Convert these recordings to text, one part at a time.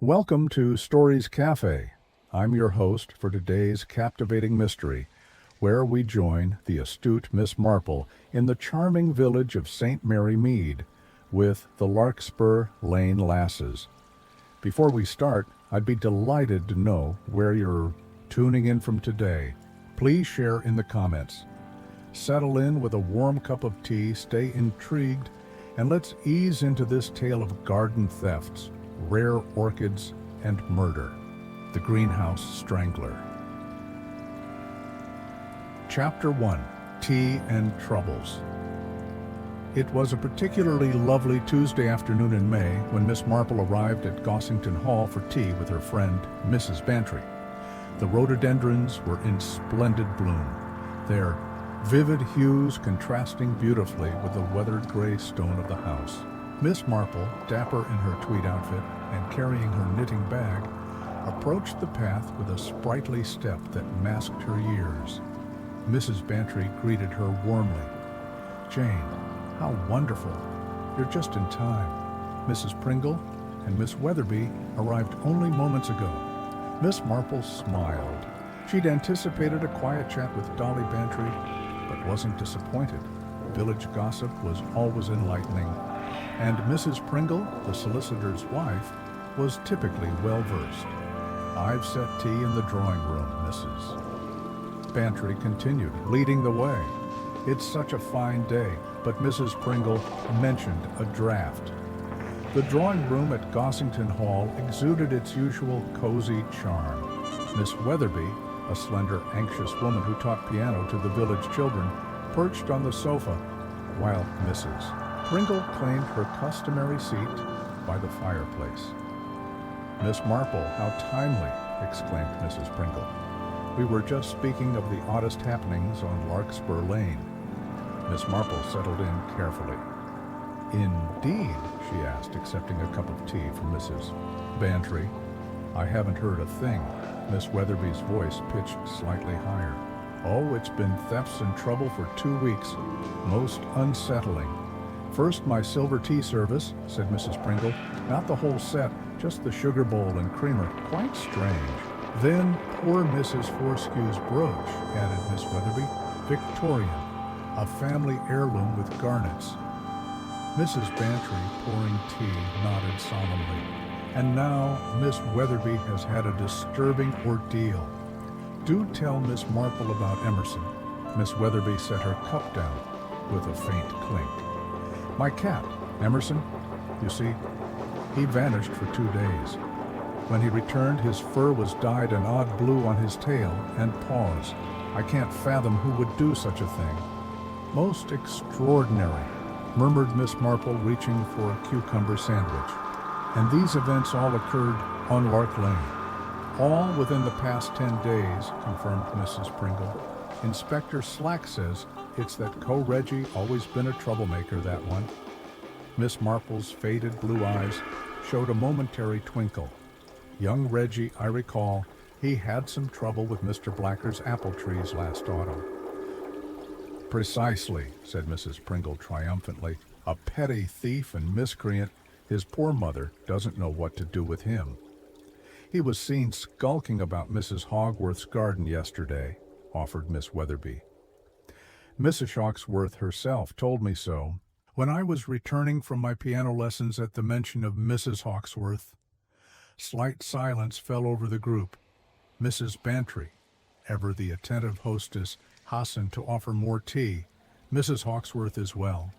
Welcome to Stories Cafe. I'm your host for today's captivating mystery, where we join the astute Miss Marple in the charming village of St. Mary Mead with the Larkspur Lane Lasses. Before we start, I'd be delighted to know where you're tuning in from today. Please share in the comments. Settle in with a warm cup of tea, stay intrigued, and let's ease into this tale of garden thefts, rare orchids, and murder. The Greenhouse Strangler. Chapter 1. Tea and Troubles. It was a particularly lovely Tuesday afternoon in May when Miss Marple arrived at Gossington Hall for tea with her friend, Mrs. Bantry. The rhododendrons were in splendid bloom, their vivid hues contrasting beautifully with the weathered gray stone of the house. Miss Marple, dapper in her tweed outfit and carrying her knitting bag, approached the path with a sprightly step that masked her years. Mrs. Bantry greeted her warmly. "Jane, how wonderful! You're just in time. Mrs. Pringle and Miss Weatherby arrived only moments ago." Miss Marple smiled. She'd anticipated a quiet chat with Dolly Bantry, but wasn't disappointed. Village gossip was always enlightening, and Mrs. Pringle, the solicitor's wife, was typically well-versed. "I've set tea in the drawing room, Mrs." Bantry continued, leading the way. "It's such a fine day," but Mrs. Pringle mentioned a draft. The drawing room at Gossington Hall exuded its usual cozy charm. Miss Weatherby, a slender, anxious woman who taught piano to the village children, perched on the sofa, while Mrs. Pringle claimed her customary seat by the fireplace. "Miss Marple, how timely!" exclaimed Mrs. Pringle. "We were just speaking of the oddest happenings on Larkspur Lane." Miss Marple settled in carefully. "Indeed?" she asked, accepting a cup of tea from Mrs. Bantry. "I haven't heard a thing." Miss Weatherby's voice pitched slightly higher. "Oh, it's been thefts and trouble for 2 weeks. Most unsettling." "First my silver tea service," said Mrs. Pringle. "Not the whole set, just the sugar bowl and creamer. Quite strange." "Then poor Mrs. Forskew's brooch," added Miss Weatherby. "Victorian, a family heirloom with garnets." Mrs. Bantry, pouring tea, nodded solemnly. "And now Miss Weatherby has had a disturbing ordeal. Do tell Miss Marple about Emerson." Miss Weatherby set her cup down with a faint clink. "My cat, Emerson, you see, he vanished for 2 days. When he returned, his fur was dyed an odd blue on his tail and paws. I can't fathom who would do such a thing." "Most extraordinary," murmured Miss Marple, reaching for a cucumber sandwich. "And these events all occurred on Lark Lane." "All within the past 10 days, confirmed Mrs. Pringle. "Inspector Slack says it's that Co-Reggie, always been a troublemaker, that one." Miss Marple's faded blue eyes showed a momentary twinkle. "Young Reggie, I recall, he had some trouble with Mr. Blacker's apple trees last autumn." "Precisely," said Mrs. Pringle triumphantly. "A petty thief and miscreant. His poor mother doesn't know what to do with him." "He was seen skulking about Mrs. Hogworth's garden yesterday," offered Miss Weatherby. "Mrs. Hawksworth herself told me so when I was returning from my piano lessons at the mention of Mrs. Hawksworth." Slight silence fell over the group. Mrs. Bantry, ever the attentive hostess, hastened to offer more tea. "Mrs. Hawksworth is well,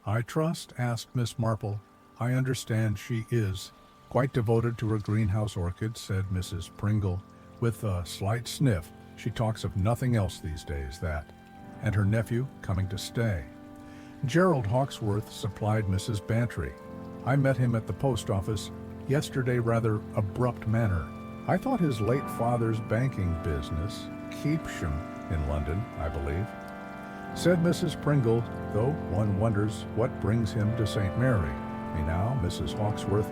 I trust?" asked Miss Marple. "I understand she is." "Quite devoted to her greenhouse orchids," said Mrs. Pringle, with a slight sniff. "She talks of nothing else these days, that. And her nephew coming to stay." "Gerald Hawksworth supplied Mrs. Bantry. I met him at the post office yesterday, rather abrupt manner. I thought his late father's banking business, Keepsham in London, I believe," said Mrs. Pringle, "though one wonders what brings him to St. Mary. Now, Mrs. Hawksworth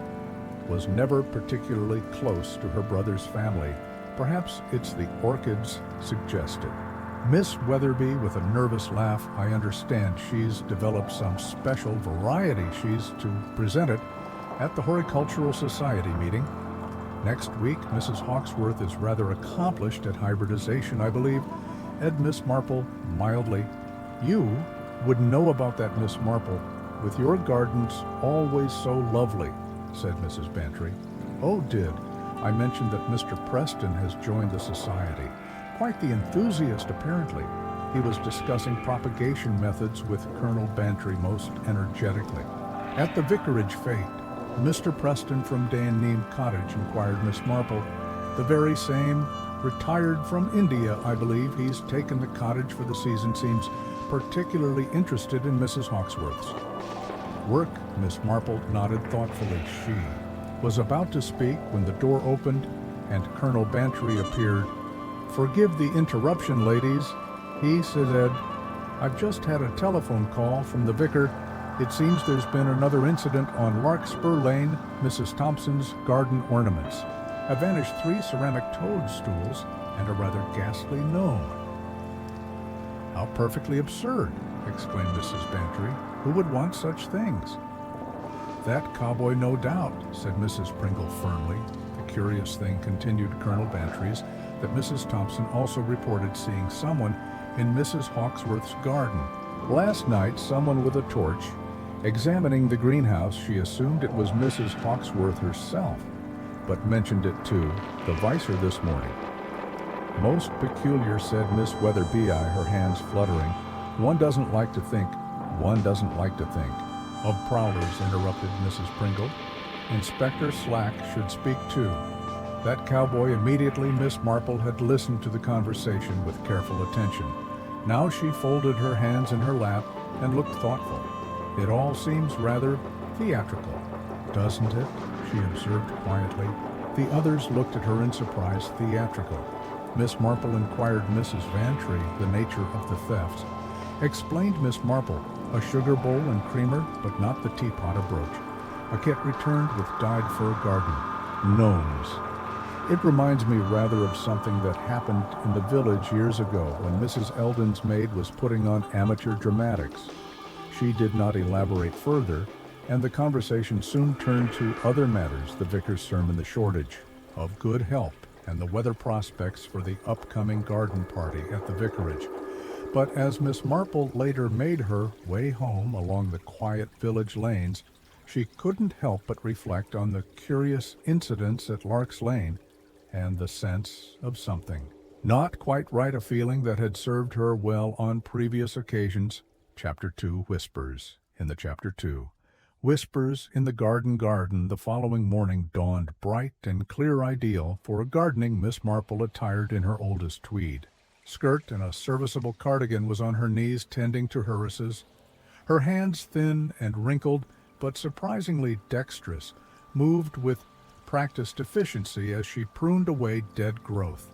was never particularly close to her brother's family. Perhaps it's the orchids suggested." Miss Weatherby, with a nervous laugh, "I understand she's developed some special variety. She's to present it at the Horticultural Society meeting." Next week, Mrs. Hawksworth is rather accomplished at hybridization, I believe," said Miss Marple mildly. "You would know about that, Miss Marple, with your gardens always so lovely," said Mrs. Bantry. "Oh, did I mention that Mr. Preston has joined the society? Quite the enthusiast, apparently. He was discussing propagation methods with Colonel Bantry most energetically. At the vicarage fete, Mr. Preston from Neem Cottage," inquired Miss Marple. "The very same. Retired from India, I believe. He's taken the cottage for the season. Seems particularly interested in Mrs. Hawksworth's work." Miss Marple nodded thoughtfully. She was about to speak when the door opened and Colonel Bantry appeared. "Forgive the interruption, ladies," he said. "I've just had a telephone call from the vicar. It seems there's been another incident on Larkspur Lane. Mrs. Thompson's garden ornaments have vanished 3 ceramic toadstools and a rather ghastly gnome." "How perfectly absurd!" exclaimed Mrs. Bantry. "Who would want such things?" "That cowboy, no doubt," said Mrs. Pringle firmly. "The curious thing," continued Colonel Bantry, "is that Mrs. Thompson also reported seeing someone in Mrs. Hawksworth's garden last night, someone with a torch, examining the greenhouse. She assumed it was Mrs. Hawksworth herself, but mentioned it to the vicar this morning." "Most peculiar," said Miss Weatherby, her hands fluttering. One doesn't like to think. "Of prowlers," interrupted Mrs. Pringle. "Inspector Slack should speak too." That cowboy immediately. Miss Marple had listened to the conversation with careful attention. Now she folded her hands in her lap and looked thoughtful. "It all seems rather theatrical, doesn't it?" she observed quietly. The others looked at her in surprise. "Theatrical?" Miss Marple inquired. Mrs. Bantry, the nature of the thefts, explained Miss Marple. "A sugar bowl and creamer, but not the teapot or brooch. A kit returned with dyed fir garden. Gnomes. It reminds me rather of something that happened in the village years ago when Mrs. Eldon's maid was putting on amateur dramatics." She did not elaborate further, and the conversation soon turned to other matters: the vicar's sermon, the shortage of good help, and the weather prospects for the upcoming garden party at the vicarage. But as Miss Marple later made her way home along the quiet village lanes, she couldn't help but reflect on the curious incidents at Lark's Lane and the sense of something not quite right, a feeling that had served her well on previous occasions. Chapter 2, Whispers. In the Chapter 2, Whispers in the Garden. The following morning dawned bright and clear, ideal for a gardening. Miss Marple, attired in her oldest tweed skirt and a serviceable cardigan, was on her knees tending to irises. Her hands, thin and wrinkled, but surprisingly dexterous, moved with practiced efficiency as she pruned away dead growth.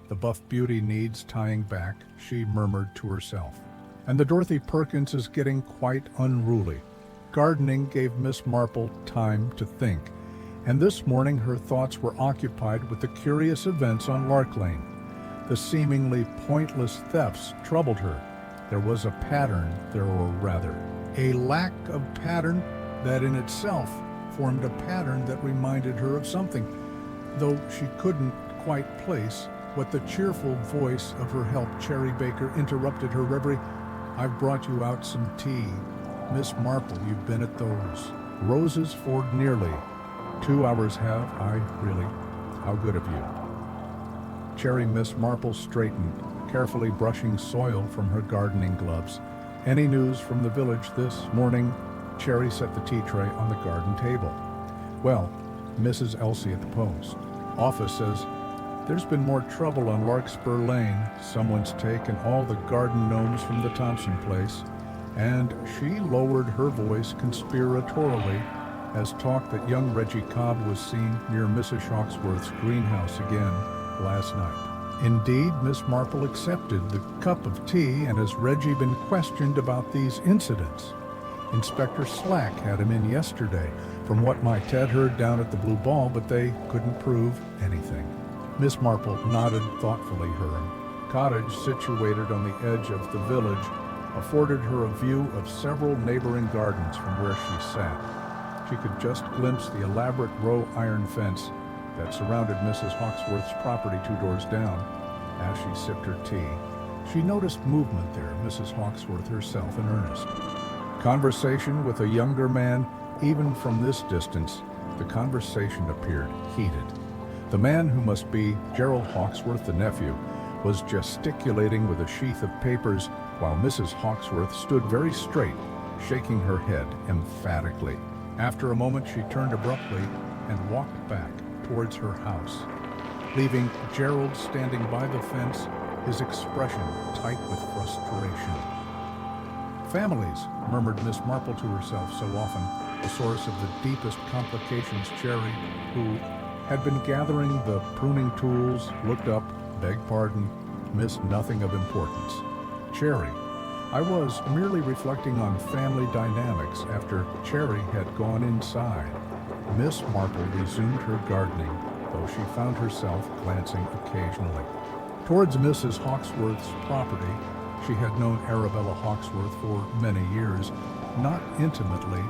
"The buff beauty needs tying back," she murmured to herself. "And the Dorothy Perkins is getting quite unruly." Gardening gave Miss Marple time to think, and this morning her thoughts were occupied with the curious events on Lark Lane. The seemingly pointless thefts troubled her. There was a pattern there, or rather, a lack of pattern that in itself formed a pattern that reminded her of something, though she couldn't quite place what. The cheerful voice of her help, Cherry Baker, interrupted her reverie. "I've brought you out some tea. Miss Marple, you've been at those roses for nearly 2 hours, have I, really? How good of you." Cherry. Miss Marple straightened, carefully brushing soil from her gardening gloves. "Any news from the village this morning?" Cherry set the tea tray on the garden table. "Well, Mrs. Elsie at the post office says there's been more trouble on Larkspur Lane. Someone's taken all the garden gnomes from the Thompson place," and she lowered her voice conspiratorially as talk that young Reggie Cobb was seen near Mrs. Hawksworth's greenhouse again last night. Indeed, Miss Marple accepted the cup of tea. "And has Reggie been questioned about these incidents?" "Inspector Slack had him in yesterday, from what my Ted heard down at the Blue Ball, but they couldn't prove anything." Miss Marple nodded thoughtfully. Her cottage, situated on the edge of the village, afforded her a view of several neighboring gardens from where she sat. She could just glimpse the elaborate wrought iron fence that surrounded Mrs. Hawksworth's property 2 doors down. As she sipped her tea, she noticed movement there, Mrs. Hawksworth herself in earnest. Conversation with a younger man, even from this distance, the conversation appeared heated. The man, who must be Gerald Hawksworth, the nephew, was gesticulating with a sheath of papers while Mrs. Hawksworth stood very straight, shaking her head emphatically. After a moment, she turned abruptly and walked back towards her house, leaving Gerald standing by the fence, his expression tight with frustration. Families, murmured Miss Marple to herself so often, the source of the deepest complications. Cherry, who had been gathering the pruning tools, looked up, begged pardon, missed nothing of importance. Cherry, I was merely reflecting on family dynamics after Cherry had gone inside. Miss Marple resumed her gardening, though she found herself glancing occasionally towards Mrs. Hawksworth's property. She had known Arabella Hawksworth for many years, not intimately,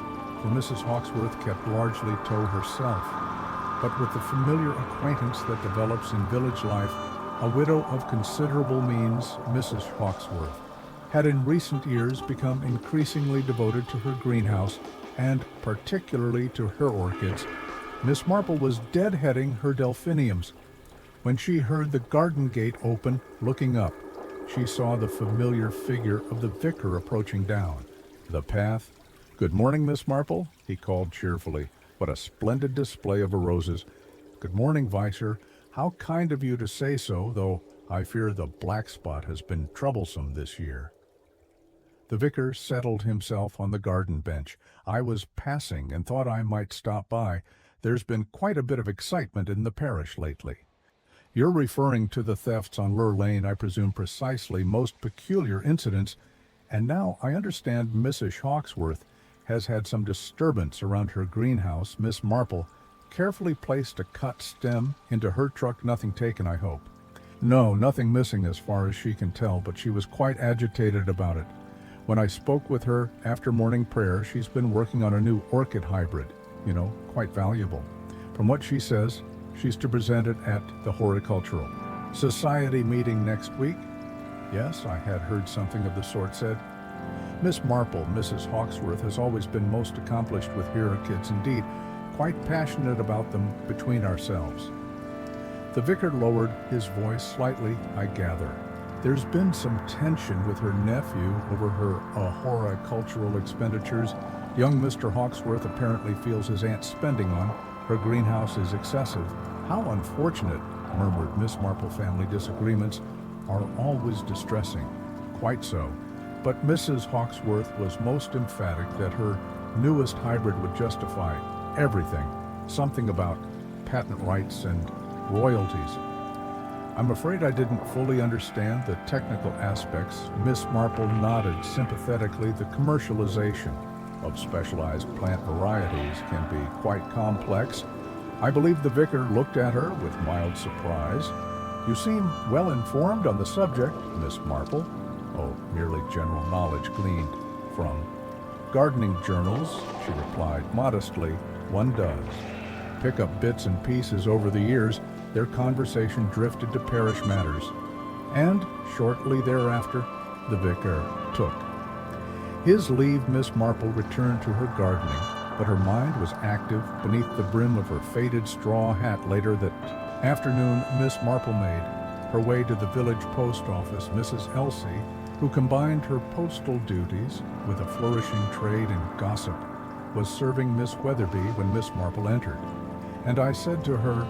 for Mrs. Hawksworth kept largely to herself, but with the familiar acquaintance that develops in village life. A widow of considerable means, Mrs. Hawksworth had in recent years become increasingly devoted to her greenhouse, and particularly to her orchids. Miss Marple was deadheading her delphiniums when she heard the garden gate open. Looking up, she saw the familiar figure of the vicar approaching down the path. "Good morning, Miss Marple," he called cheerfully. "What a splendid display of roses." "Good morning, Vicer. How kind of you to say so, though I fear the black spot has been troublesome this year." The vicar settled himself on the garden bench. "I was passing and thought I might stop by. There's been quite a bit of excitement in the parish lately." "You're referring to the thefts on Lure Lane, I presume. Precisely, most peculiar incidents. And now I understand Mrs. Hawksworth has had some disturbance around her greenhouse." Miss Marple carefully placed a cut stem into her truck. "Nothing taken, I hope?" "No, nothing missing as far as she can tell, but she was quite agitated about it. When I spoke with her after morning prayer, she's been working on a new orchid hybrid, quite valuable. From what she says, she's to present it at the Horticultural Society meeting next week." "Yes, I had heard something of the sort said." Miss Marple, Mrs. Hawksworth, has always been most accomplished with her orchids, indeed, quite passionate about them between ourselves. The vicar lowered his voice slightly. "I gather there's been some tension with her nephew over her horticultural expenditures. Young Mr. Hawksworth apparently feels his aunt's spending on her greenhouse is excessive." "How unfortunate," murmured Miss Marple. "Family disagreements are always distressing." "Quite so. But Mrs. Hawksworth was most emphatic that her newest hybrid would justify everything. Something about patent rights and royalties." "I'm afraid I didn't fully understand the technical aspects." Miss Marple nodded sympathetically. "The commercialization of specialized plant varieties can be quite complex." I believe the vicar looked at her with mild surprise. "You seem well informed on the subject, Miss Marple." "Oh, merely general knowledge gleaned from gardening journals," she replied modestly. "One does pick up bits and pieces over the years." Their conversation drifted to parish matters, and shortly thereafter the vicar took his leave. Miss Marple returned to her gardening, but her mind was active beneath the brim of her faded straw hat. Later that afternoon, Miss Marple made her way to the village post office. Mrs. Elsie, who combined her postal duties with a flourishing trade in gossip, was serving Miss Weatherby when Miss Marple entered. And I said to her,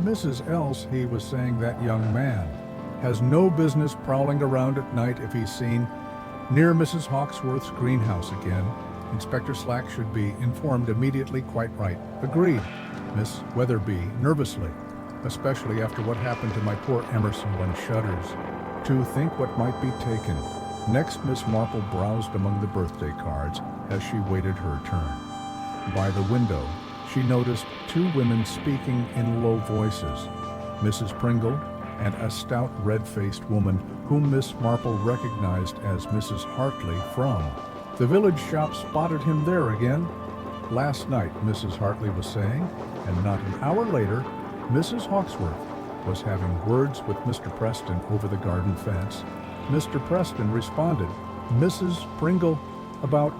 "Mrs. Else," he was saying, "that young man has no business prowling around at night. If he's seen near Mrs. Hawksworth's greenhouse again, Inspector Slack should be informed immediately." "Quite right." "Agreed." Miss Weatherby nervously, "especially after what happened to my poor Emerson." One shudders to think what might be taken. Next, Miss Marple browsed among the birthday cards as she waited her turn. By the window, she noticed 2 women speaking in low voices, Mrs. Pringle and a stout red-faced woman whom Miss Marple recognized as Mrs. Hartley from the village shop. "Spotted him there again last night," Mrs. Hartley was saying, and not an hour later Mrs. Hawksworth was having words with Mr. Preston over the garden fence. Mr. Preston responded, "Mrs. Pringle, about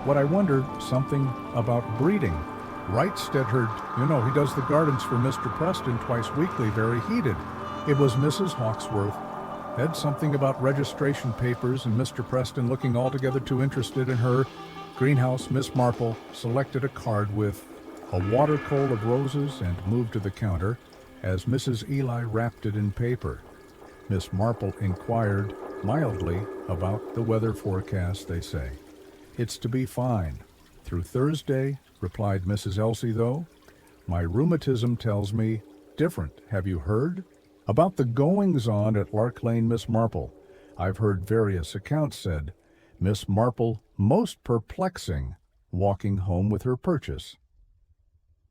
what I wonder, something about breeding." Right, Stedhard, he does the gardens for Mr. Preston twice weekly, very heated. It was Mrs. Hawksworth. Had something about registration papers and Mr. Preston looking altogether too interested in her greenhouse. Miss Marple selected a card with a water coal of roses and moved to the counter as Mrs. Eli wrapped it in paper. Miss Marple inquired mildly about the weather forecast. They say, "It's to be fine through Thursday," replied Mrs. Elsie, "though my rheumatism tells me different. Have you heard about the goings-on at Lark Lane, Miss Marple?" "I've heard various accounts," said Miss Marple, most perplexing, walking home with her purchase.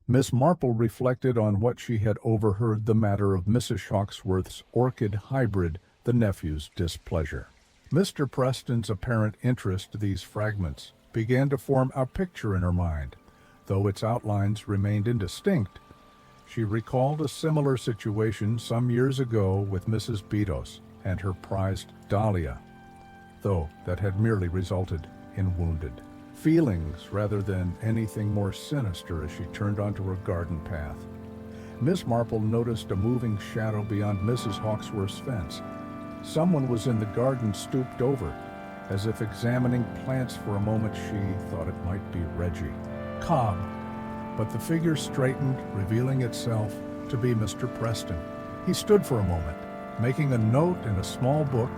Miss Marple reflected on what she had overheard the matter of Mrs. Hawksworth's orchid hybrid, the nephew's displeasure. Mr. Preston's apparent interest, these fragments, began to form a picture in her mind, though its outlines remained indistinct. She recalled a similar situation some years ago with Mrs. Bedos and her prized dahlia, though that had merely resulted in wounded feelings rather than anything more sinister as she turned onto her garden path. Miss Marple noticed a moving shadow beyond Mrs. Hawksworth's fence. Someone was in the garden, stooped over, as if examining plants. For a moment she thought it might be Reggie Cobb, but the figure straightened, revealing itself to be Mr. Preston. He stood for a moment, making a note in a small book,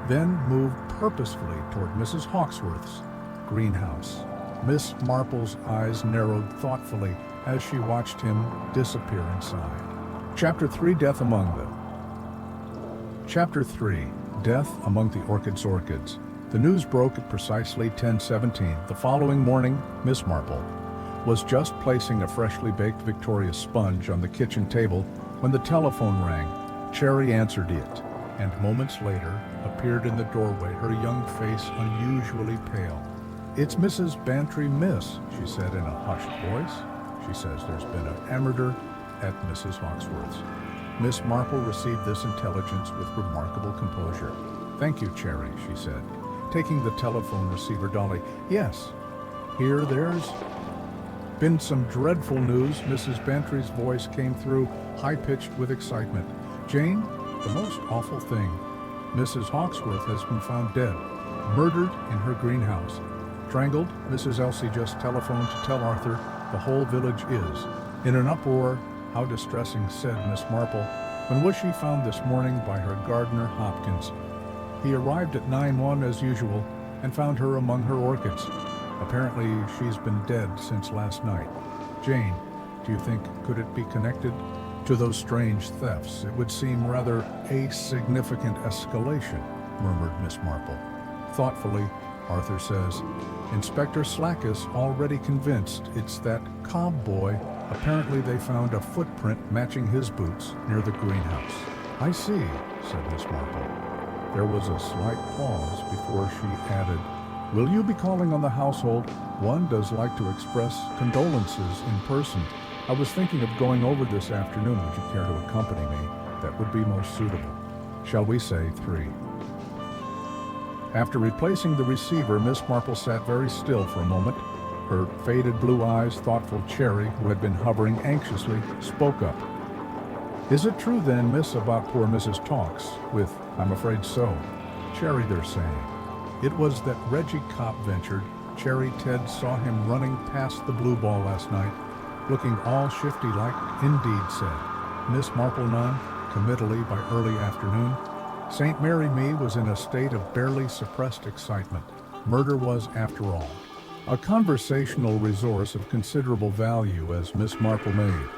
then moved purposefully toward Mrs. Hawksworth's greenhouse. Miss Marple's eyes narrowed thoughtfully as she watched him disappear inside. Chapter 3, Death Among them. Chapter 3, Death Among the Orchids. The news broke at precisely 10:17. The following morning, Miss Marple was just placing a freshly baked Victoria sponge on the kitchen table when the telephone rang. Cherry answered it, and moments later appeared in the doorway, her young face unusually pale. "It's Mrs. Bantry, miss," she said in a hushed voice. "She says there's been a murder at Mrs. Hawksworth's." Miss Marple received this intelligence with remarkable composure. "Thank you, Cherry," she said, taking the telephone receiver dolly. "Yes, there's been some dreadful news." Mrs. Bantry's voice came through, high-pitched with excitement. "Jane, the most awful thing. Mrs. Hawksworth has been found dead, murdered in her greenhouse. Strangled. Mrs. Elsie just telephoned to tell Arthur the whole village is in an uproar." "How distressing," said Miss Marple. "When was she found?" "This morning by her gardener, Hopkins. He arrived at 9:01 as usual and found her among her orchids. Apparently she's been dead since last night." "Jane, do you think, could it be connected to those strange thefts?" "It would seem rather a significant escalation," murmured Miss Marple. Thoughtfully, Arthur says, "Inspector Slack is already convinced it's that Cobb boy. Apparently they found a footprint matching his boots near the greenhouse." "I see," said Miss Marple. There was a slight pause before she added, "Will you be calling on the household? One does like to express condolences in person. I was thinking of going over this afternoon. Would you care to accompany me? That would be most suitable. Shall we say 3?" After replacing the receiver, Miss Marple sat very still for a moment. Her faded blue eyes, thoughtful Cherry, who had been hovering anxiously, spoke up. "Is it true then, miss, about poor Mrs. Talks, with, I'm afraid so, Cherry, they're saying. It was that Reggie Cobb ventured. Cherry, Ted saw him running past the blue ball last night, looking all shifty like." "Indeed," said Miss Marple non-committally by early afternoon. St. Mary Me was in a state of barely suppressed excitement. Murder was, after all, a conversational resource of considerable value, as Miss Marple made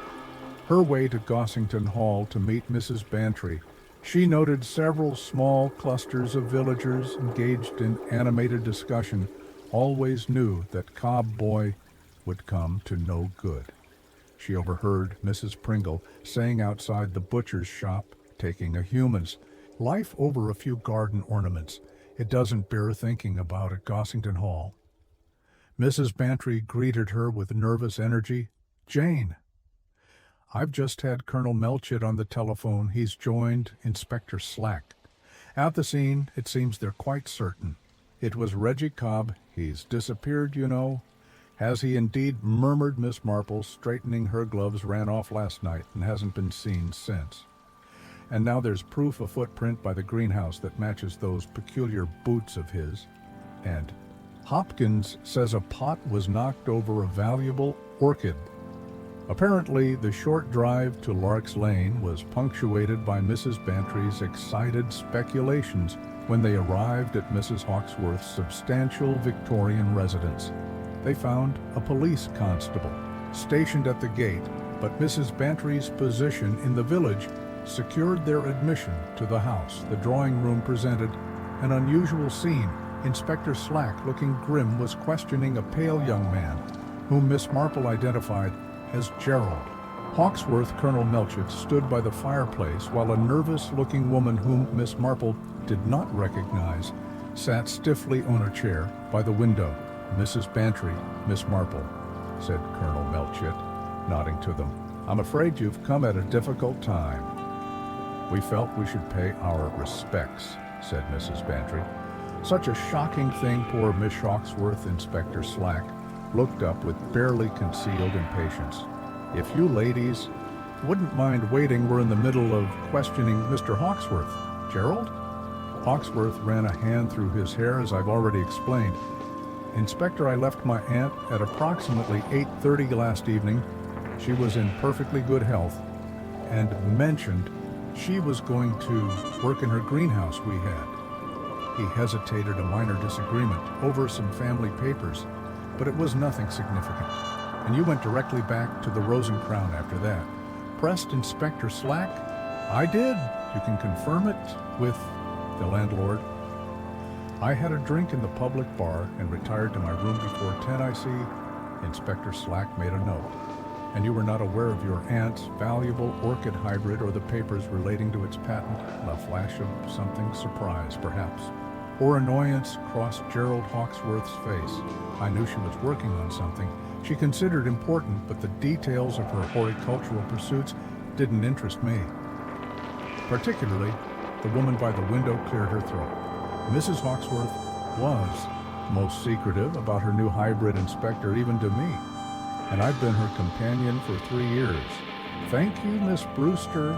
her way to Gossington Hall to meet Mrs. Bantry. She noted several small clusters of villagers engaged in animated discussion, always knew that Cobb boy would come to no good. She overheard Mrs. Pringle saying outside the butcher's shop, taking a human's life over a few garden ornaments. It doesn't bear thinking about at Gossington Hall. Mrs. Bantry greeted her with nervous energy. "Jane, I've just had Colonel Melchett on the telephone. He's joined Inspector Slack. At the scene, it seems they're quite certain. It was Reggie Cobb. He's disappeared, you know. Has he indeed?" murmured Miss Marple, straightening her gloves. "Ran off last night and hasn't been seen since. And now there's proof, a footprint by the greenhouse that matches those peculiar boots of his. And Hopkins says a pot was knocked over a valuable orchid." Apparently, the short drive to Lark's Lane was punctuated by Mrs. Bantry's excited speculations when they arrived at Mrs. Hawksworth's substantial Victorian residence. They found a police constable stationed at the gate, but Mrs. Bantry's position in the village secured their admission to the house. The drawing room presented an unusual scene. Inspector Slack, looking grim, was questioning a pale young man, whom Miss Marple identified as Gerald. Hawksworth, Colonel Melchett, stood by the fireplace while a nervous-looking woman whom Miss Marple did not recognize sat stiffly on a chair by the window. "Mrs. Bantry, Miss Marple," said Colonel Melchett, nodding to them. "I'm afraid you've come at a difficult time." "We felt we should pay our respects," said Mrs. Bantry. "Such a shocking thing, poor Miss Hawksworth." Inspector Slack looked up with barely concealed impatience. "If you ladies wouldn't mind waiting, we're in the middle of questioning Mr. Hawksworth." "Gerald?" Hawksworth ran a hand through his hair. "As I've already explained, Inspector, I left my aunt at approximately 8:30 last evening. She was in perfectly good health, and mentioned she was going to work in her greenhouse we had." He hesitated. "A minor disagreement over some family papers, but it was nothing significant." "And you went directly back to the Rose and Crown after that?" pressed Inspector Slack. "I did. You can confirm it with the landlord." "I had a drink in the public bar and retired to my room before 10, I see." Inspector Slack made a note. "And you were not aware of your aunt's valuable orchid hybrid or the papers relating to its patent?" A flash of something surprise, perhaps, or annoyance crossed Gerald Hawksworth's face. "I knew she was working on something she considered important, but the details of her horticultural pursuits didn't interest me." Particularly, the woman by the window cleared her throat. "Mrs. Hawksworth was most secretive about her new hybrid, Inspector, even to me. And I've been her companion for 3 years." "Thank you, Miss Brewster,"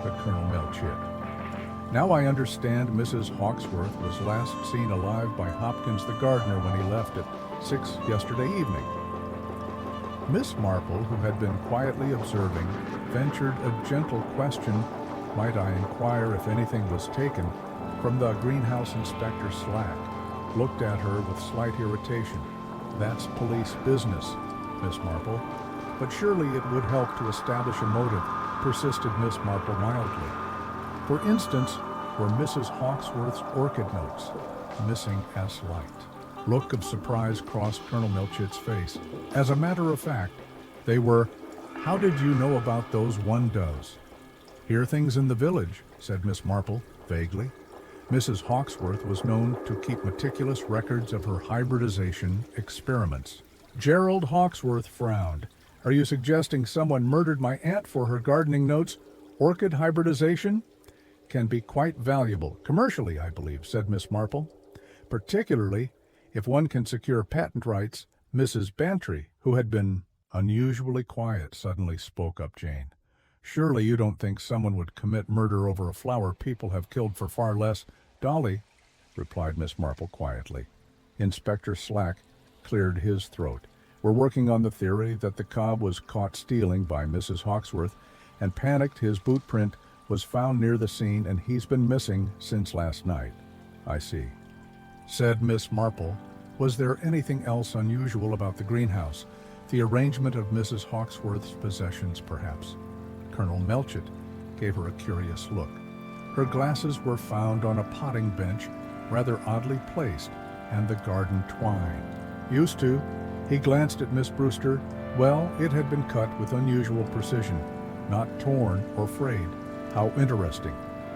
said Colonel Melchett. "Now I understand Mrs. Hawksworth was last seen alive by Hopkins the gardener when he left at 6 yesterday evening." Miss Marple, who had been quietly observing, ventured a gentle question. "Might I inquire if anything was taken from the greenhouse?" Inspector Slack looked at her with slight irritation. "That's police business, Miss Marple." "But surely it would help to establish a motive," persisted Miss Marple mildly. "For instance, were Mrs. Hawksworth's orchid notes missing as light?" Look of surprise crossed Colonel Melchett's face. "As a matter of fact, they were." "How did you know about those one does?" "Hear things in the village," said Miss Marple vaguely. Mrs. Hawksworth was known to keep meticulous records of her hybridization experiments. Gerald Hawksworth frowned. "Are you suggesting someone murdered my aunt for her gardening notes? Orchid hybridization can be quite valuable, commercially, I believe," said Miss Marple. "Particularly if one can secure patent rights." Mrs. Bantry, who had been unusually quiet, suddenly spoke up. "Jane, surely you don't think someone would commit murder over a flower people have killed for far less?" "Dolly," replied Miss Marple quietly. Inspector Slack cleared his throat. "We're working on the theory that the cob was caught stealing by Mrs. Hawksworth and panicked. His boot print was found near the scene, and he's been missing since last night." "I see," said Miss Marple. "Was there anything else unusual about the greenhouse? The arrangement of Mrs. Hawksworth's possessions, perhaps?" Colonel Melchett gave her a curious look. "Her glasses were found on a potting bench, rather oddly placed, and the garden twine. Used to." He glanced at Miss Brewster. "Well, it had been cut with unusual precision, not torn or frayed." "How interesting,"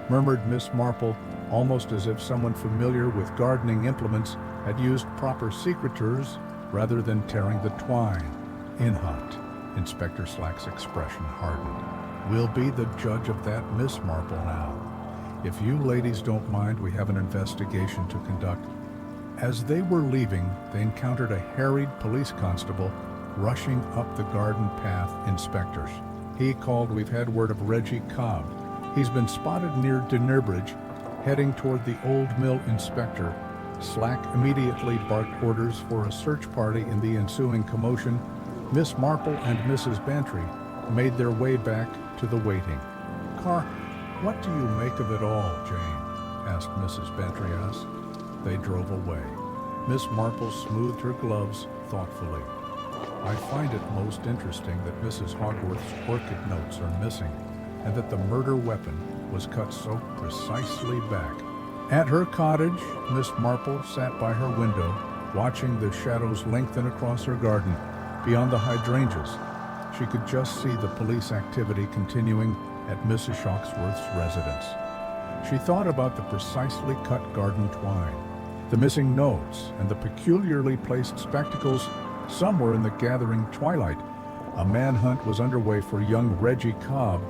murmured Miss Marple, almost as if someone familiar with gardening implements had used proper secreteurs rather than tearing the twine. "In hot," Inspector Slack's expression hardened. "We'll be the judge of that, Miss Marple, now. If you ladies don't mind, we have an investigation to conduct." As they were leaving, they encountered a harried police constable rushing up the garden path. "Inspectors," he called, "we've had word of Reggie Cobb. He's been spotted near Denerbridge, heading toward the old mill." Inspector Slack immediately barked orders for a search party. In the ensuing commotion, Miss Marple and Mrs. Bantry made their way back to the waiting car. "What do you make of it all, Jane?" asked Mrs. Bantry as they drove away. Miss Marple smoothed her gloves thoughtfully. "I find it most interesting that Mrs. Hogworth's orchid notes are missing, and that the murder weapon was cut so precisely back." At her cottage, Miss Marple sat by her window, watching the shadows lengthen across her garden. Beyond the hydrangeas, she could just see the police activity continuing at Mrs. Hawksworth's residence. She thought about the precisely cut garden twine, the missing notes, and the peculiarly placed spectacles. Somewhere in the gathering twilight, a manhunt was underway for young Reggie Cobb,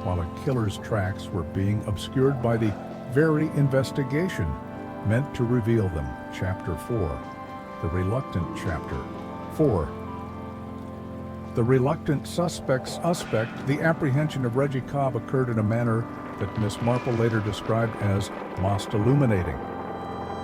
while a killer's tracks were being obscured by the very investigation meant to reveal them. Chapter 4. The Reluctant Chapter 4. The reluctant suspect. The apprehension of Reggie Cobb occurred in a manner that Miss Marple later described as most illuminating.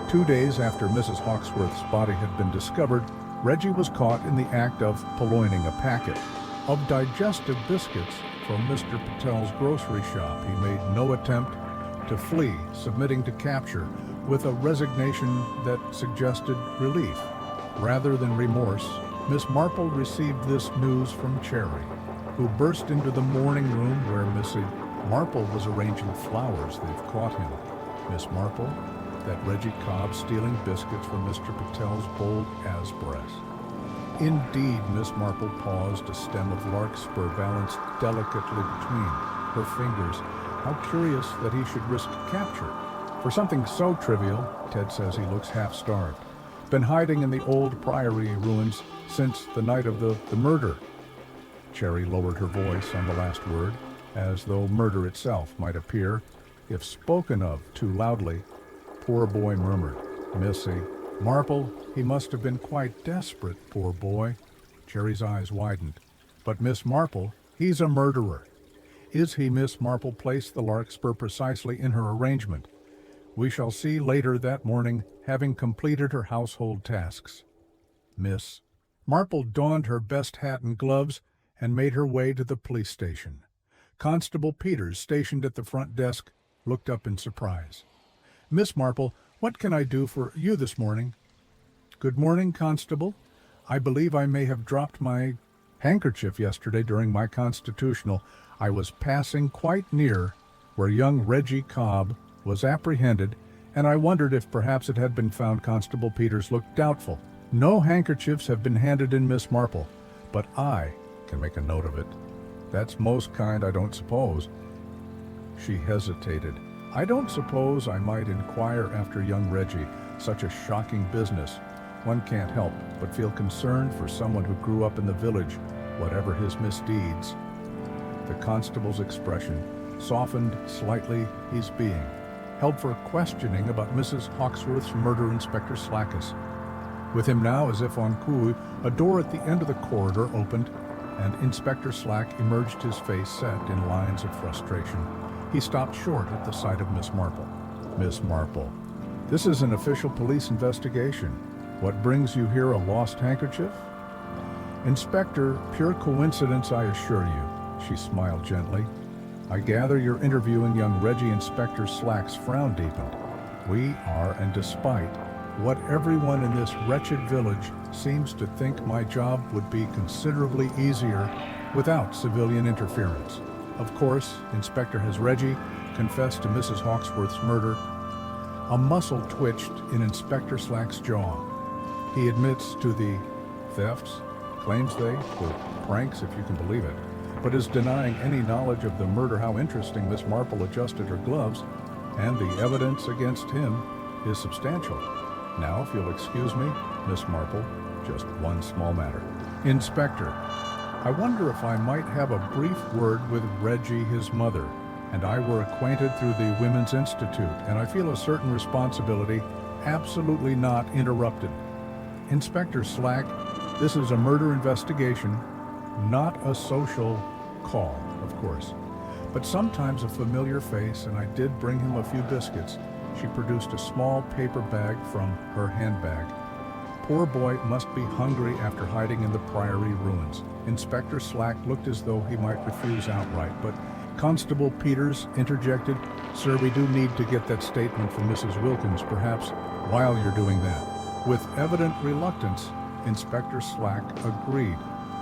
2 days after Mrs. Hawksworth's body had been discovered, Reggie was caught in the act of purloining a packet of digestive biscuits from Mr. Patel's grocery shop. He made no attempt to flee, submitting to capture with a resignation that suggested relief rather than remorse. Miss Marple received this news from Cherry, who burst into the morning room where Mrs. Marple was arranging flowers. "They've caught him, Miss Marple. That Reggie Cobb stealing biscuits from Mr. Patel's bold aspress." Indeed, Miss Marple paused, a stem of larkspur balanced delicately between her fingers. How curious that he should risk capture for something so trivial. "Ted says he looks half-starved. Been hiding in the old priory ruins since the night of the murder." Cherry lowered her voice on the last word, as though murder itself might appear if spoken of too loudly. "Poor boy," murmured Missy Marple. "He must have been quite desperate, poor boy." Cherry's eyes widened. "But Miss Marple, he's a murderer." "Is he?" Miss Marple placed the larkspur precisely in her arrangement. "We shall see later." That morning, having completed her household tasks, Miss Marple donned her best hat and gloves and made her way to the police station. Constable Peters, stationed at the front desk, looked up in surprise. "Miss Marple, what can I do for you this morning?" "Good morning, Constable. I believe I may have dropped my handkerchief yesterday during my constitutional. I was passing quite near where young Reggie Cobb was apprehended, and I wondered if perhaps it had been found." Constable Peters looked doubtful. "No handkerchiefs have been handed in, Miss Marple, but I can make a note of it." "That's most kind. I don't suppose—" She hesitated. "I don't suppose I might inquire after young Reggie. Such a shocking business. One can't help but feel concerned for someone who grew up in the village, whatever his misdeeds." The constable's expression softened slightly. His being held for questioning about Mrs. Hawksworth's murder. Inspector Slackus with him now, as if on cue. A door at the end of the corridor opened, and Inspector Slack emerged, his face set in lines of frustration. He stopped short at the sight of Miss Marple. "Miss Marple, this is an official police investigation. What brings you here? A lost handkerchief?" "Inspector, pure coincidence, I assure you," she smiled gently. "I gather you're interviewing young Reggie." Inspector Slack's frown deepened. "We are, and despite what everyone in this wretched village seems to think, my job would be considerably easier without civilian interference. Of course, Inspector, has Reggie confessed to Mrs. Hawksworth's murder?" A muscle twitched in Inspector Slack's jaw. "He admits to the thefts, claims they were pranks, if you can believe it, but is denying any knowledge of the murder." How interesting. Miss Marple adjusted her gloves. "And the evidence against him is substantial. Now, if you'll excuse me, Miss Marple, just one small matter." "Inspector, I wonder if I might have a brief word with Reggie, his mother, and I were acquainted through the Women's Institute, and I feel a certain responsibility, absolutely not interrupted. Inspector Slack, this is a murder investigation, not a social call, of course. But sometimes a familiar face, and I did bring him a few biscuits. She produced a small paper bag from her handbag. Poor boy must be hungry after hiding in the Priory ruins. Inspector Slack looked as though he might refuse outright, but Constable Peters interjected, "Sir, we do need to get that statement from Mrs. Wilkins, perhaps while you're doing that." With evident reluctance, Inspector Slack agreed.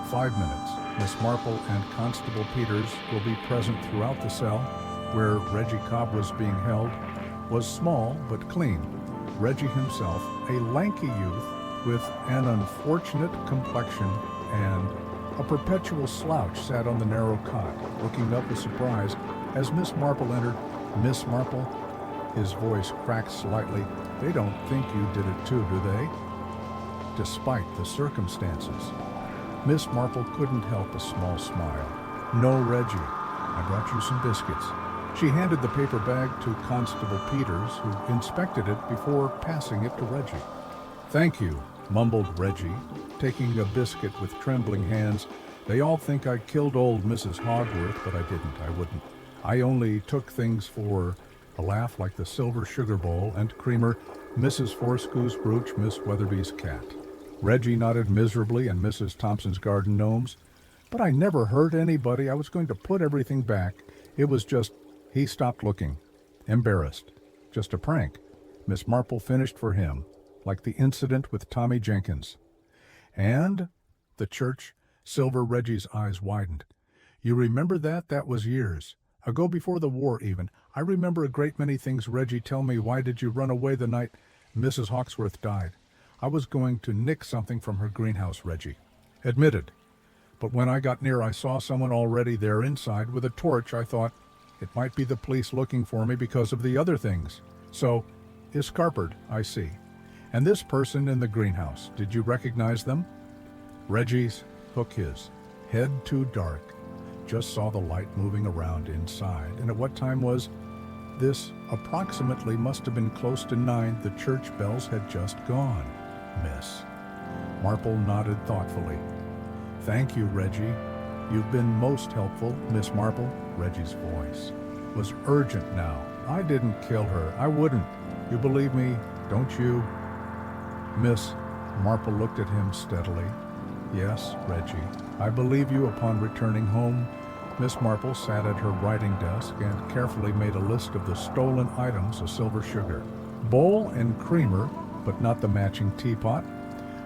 5 minutes. Miss Marple and Constable Peters will be present throughout the cell, where Reggie Cobb was being held, was small but clean. Reggie himself, a lanky youth with an unfortunate complexion and a perpetual slouch, sat on the narrow cot, looking up with surprise as Miss Marple entered. "Miss Marple," his voice cracked slightly, "they don't think you did it too, do they?" Despite the circumstances. Miss Marple couldn't help a small smile. "No, Reggie, I brought you some biscuits." She handed the paper bag to Constable Peters, who inspected it before passing it to Reggie. "Thank you," mumbled Reggie, taking a biscuit with trembling hands. "They all think I killed old Mrs. Hogworth, but I didn't. I wouldn't. I only took things for a laugh, like the silver sugar bowl and creamer, Mrs. Forskew's brooch, Miss Weatherby's cat." Reggie nodded miserably, and Mrs. Thompson's garden gnomes. "But I never hurt anybody. I was going to put everything back. It was just—" He stopped looking, embarrassed. "Just a prank." Miss Marple finished for him, like the incident with Tommy Jenkins. "And the church?" Silver Reggie's eyes widened. "You remember that? That was years ago, before the war even. I remember a great many things. Reggie, tell me, why did you run away the night Mrs. Hawksworth died?" "I was going to nick something from her greenhouse," Reggie admitted. "But when I got near, I saw someone already there inside with a torch. I thought it might be the police looking for me because of the other things. So, escarpered, I see. And this person in the greenhouse, did you recognize them?" Reggie's hook his head too dark. Just saw the light moving around inside. "And at what time was this?" "Approximately, must have been close to 9. The church bells had just gone, Miss." Marple nodded thoughtfully. "Thank you, Reggie. You've been most helpful, Miss Marple." Reggie's voice was urgent now. "I didn't kill her. I wouldn't. You believe me, don't you?" Miss Marple looked at him steadily. "Yes, Reggie, I believe you." Upon returning home, Miss Marple sat at her writing desk and carefully made a list of the stolen items: a silver sugar bowl and creamer, but not the matching teapot,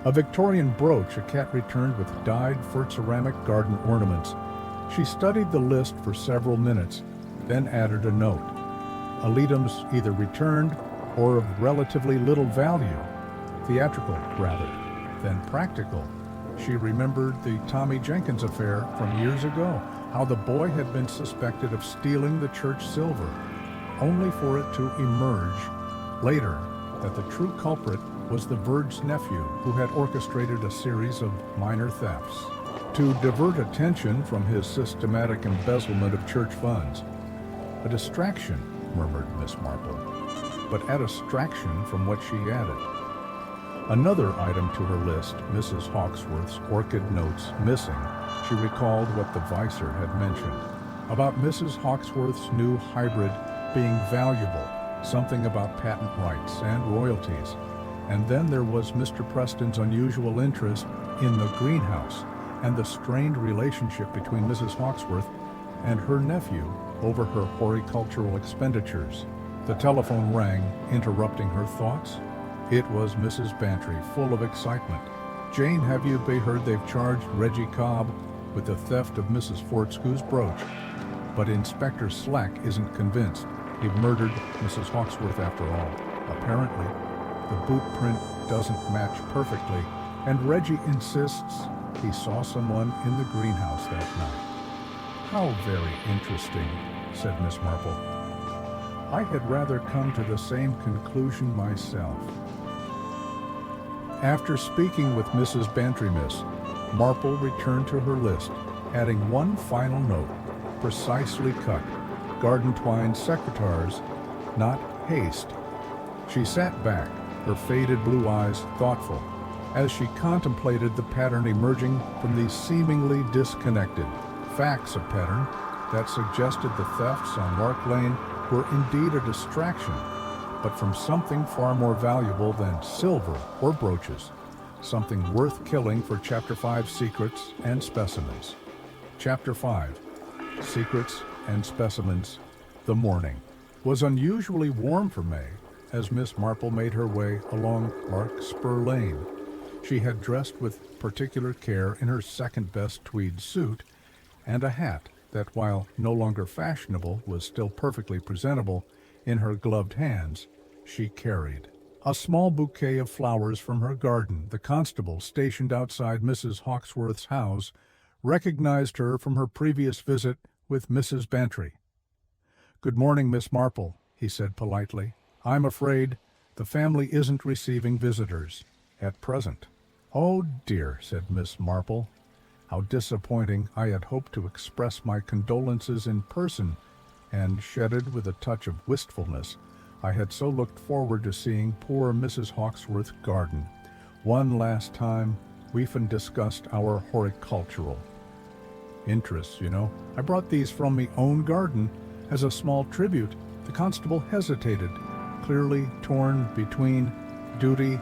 a Victorian brooch a cat returned with dyed fur ceramic garden ornaments. She studied the list for several minutes, then added a note: "Items either returned or of relatively little value, theatrical rather than practical." She remembered the Tommy Jenkins affair from years ago, how the boy had been suspected of stealing the church silver, only for it to emerge later that the true culprit was the Verge's nephew, who had orchestrated a series of minor thefts to divert attention from his systematic embezzlement of church funds. "A distraction," murmured Miss Marple, but a distraction from what she added. Another item to her list, Mrs. Hawksworth's orchid notes missing. She recalled what the Vicer had mentioned about Mrs. Hawksworth's new hybrid being valuable, something about patent rights and royalties. And then there was Mr. Preston's unusual interest in the greenhouse and the strained relationship between Mrs. Hawksworth and her nephew over her horticultural expenditures. The telephone rang, interrupting her thoughts. It was Mrs. Bantry, full of excitement. "Jane, have you heard they've charged Reggie Cobb with the theft of Mrs. Fortescue's brooch?" But Inspector Slack isn't convinced. He murdered Mrs. Hawksworth after all. Apparently, the boot print doesn't match perfectly, and Reggie insists he saw someone in the greenhouse that night. "How very interesting," said Miss Marple. "I had rather come to the same conclusion myself." After speaking with Mrs. Bantry, Miss Marple returned to her list. adding one final note, precisely cut, garden twine secretars, not haste. She sat back, her faded blue eyes thoughtful, as she contemplated the pattern emerging from these seemingly disconnected facts. A pattern that suggested the thefts on Lark Lane were indeed a distraction, but from something far more valuable than silver or brooches, something worth killing for Chapter 5 Secrets and Specimens. Chapter 5 Secrets and Specimens. The morning was unusually warm for May as Miss Marple made her way along Larkspur Lane. She had dressed with particular care in her second-best tweed suit and a hat that, while no longer fashionable, was still perfectly presentable. In her gloved hands, she carried a small bouquet of flowers from her garden. The constable stationed outside Mrs. Hawksworth's house recognized her from her previous visit with Mrs. Bantry. "Good morning, Miss Marple," he said politely. "I'm afraid the family isn't receiving visitors at present." "Oh dear," said Miss Marple. "How disappointing. I had hoped to express my condolences in person," and shedded with a touch of wistfulness. "I had so looked forward to seeing poor Mrs. Hawksworth's garden. One last time, we've discussed our horticultural interests, you know. I brought these from me own garden as a small tribute." The constable hesitated, clearly torn between duty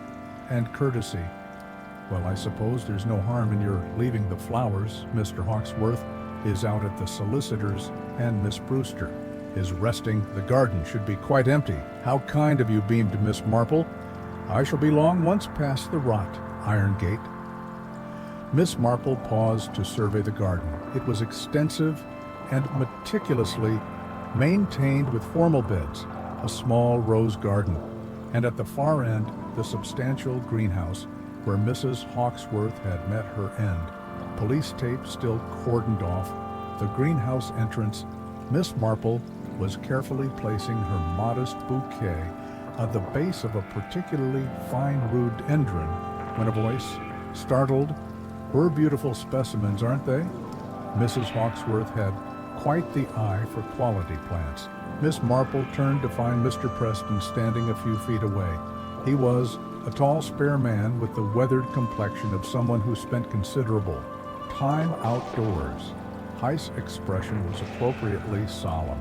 and courtesy. "Well, I suppose there's no harm in your leaving the flowers. Mr. Hawksworth is out at the solicitor's, and Miss Brewster is resting. The garden should be quite empty." "How kind of you," beamed Miss Marple. "I shall be long once past the wrought iron gate." Miss Marple paused to survey the garden. It was extensive and meticulously maintained with formal beds, a small rose garden, and at the far end, the substantial greenhouse where Mrs. Hawksworth had met her end. Police tape still cordoned off the greenhouse entrance. Miss Marple was carefully placing her modest bouquet at the base of a particularly fine rhododendron when a voice startled, "We're beautiful specimens, aren't they?" Mrs. Hawksworth had quite the eye for quality plants. Miss Marple turned to find Mr. Preston standing a few feet away. He was a tall, spare man with the weathered complexion of someone who spent considerable time outdoors. His expression was appropriately solemn,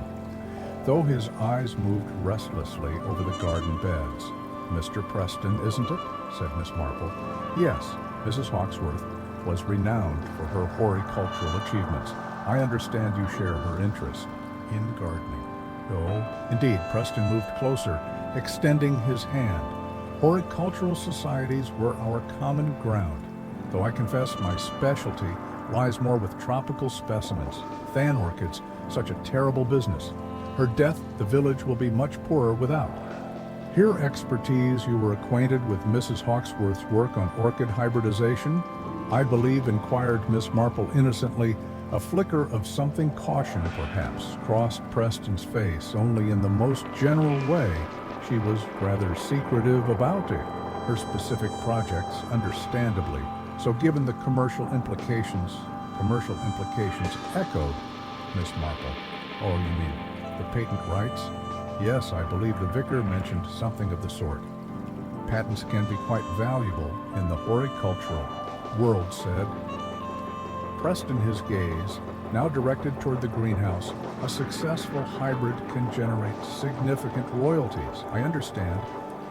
though his eyes moved restlessly over the garden beds. "Mr. Preston, isn't it?" said Miss Marple. "Yes." Mrs. Hawksworth was renowned for her horticultural achievements. "I understand you share her interest in gardening." "Oh, indeed." Preston moved closer, extending his hand. "Horticultural societies were our common ground, though I confess my specialty lies more with tropical specimens. Fan orchids, such a terrible business. Her death, the village will be much poorer without." "Here expertise, you were acquainted with Mrs. Hawksworth's work on orchid hybridization, I believe?" inquired Miss Marple innocently. A flicker of something caution, perhaps, crossed Preston's face. Only in the most general way. She was rather secretive about it. Her specific projects, understandably. So given the commercial implications, echoed Miss Marple. "Oh, you mean the patent rights?" "Yes, I believe the vicar mentioned something of the sort." "Patents can be quite valuable in the horticultural world," said Preston, his gaze now directed toward the greenhouse. "A successful hybrid can generate significant royalties. I understand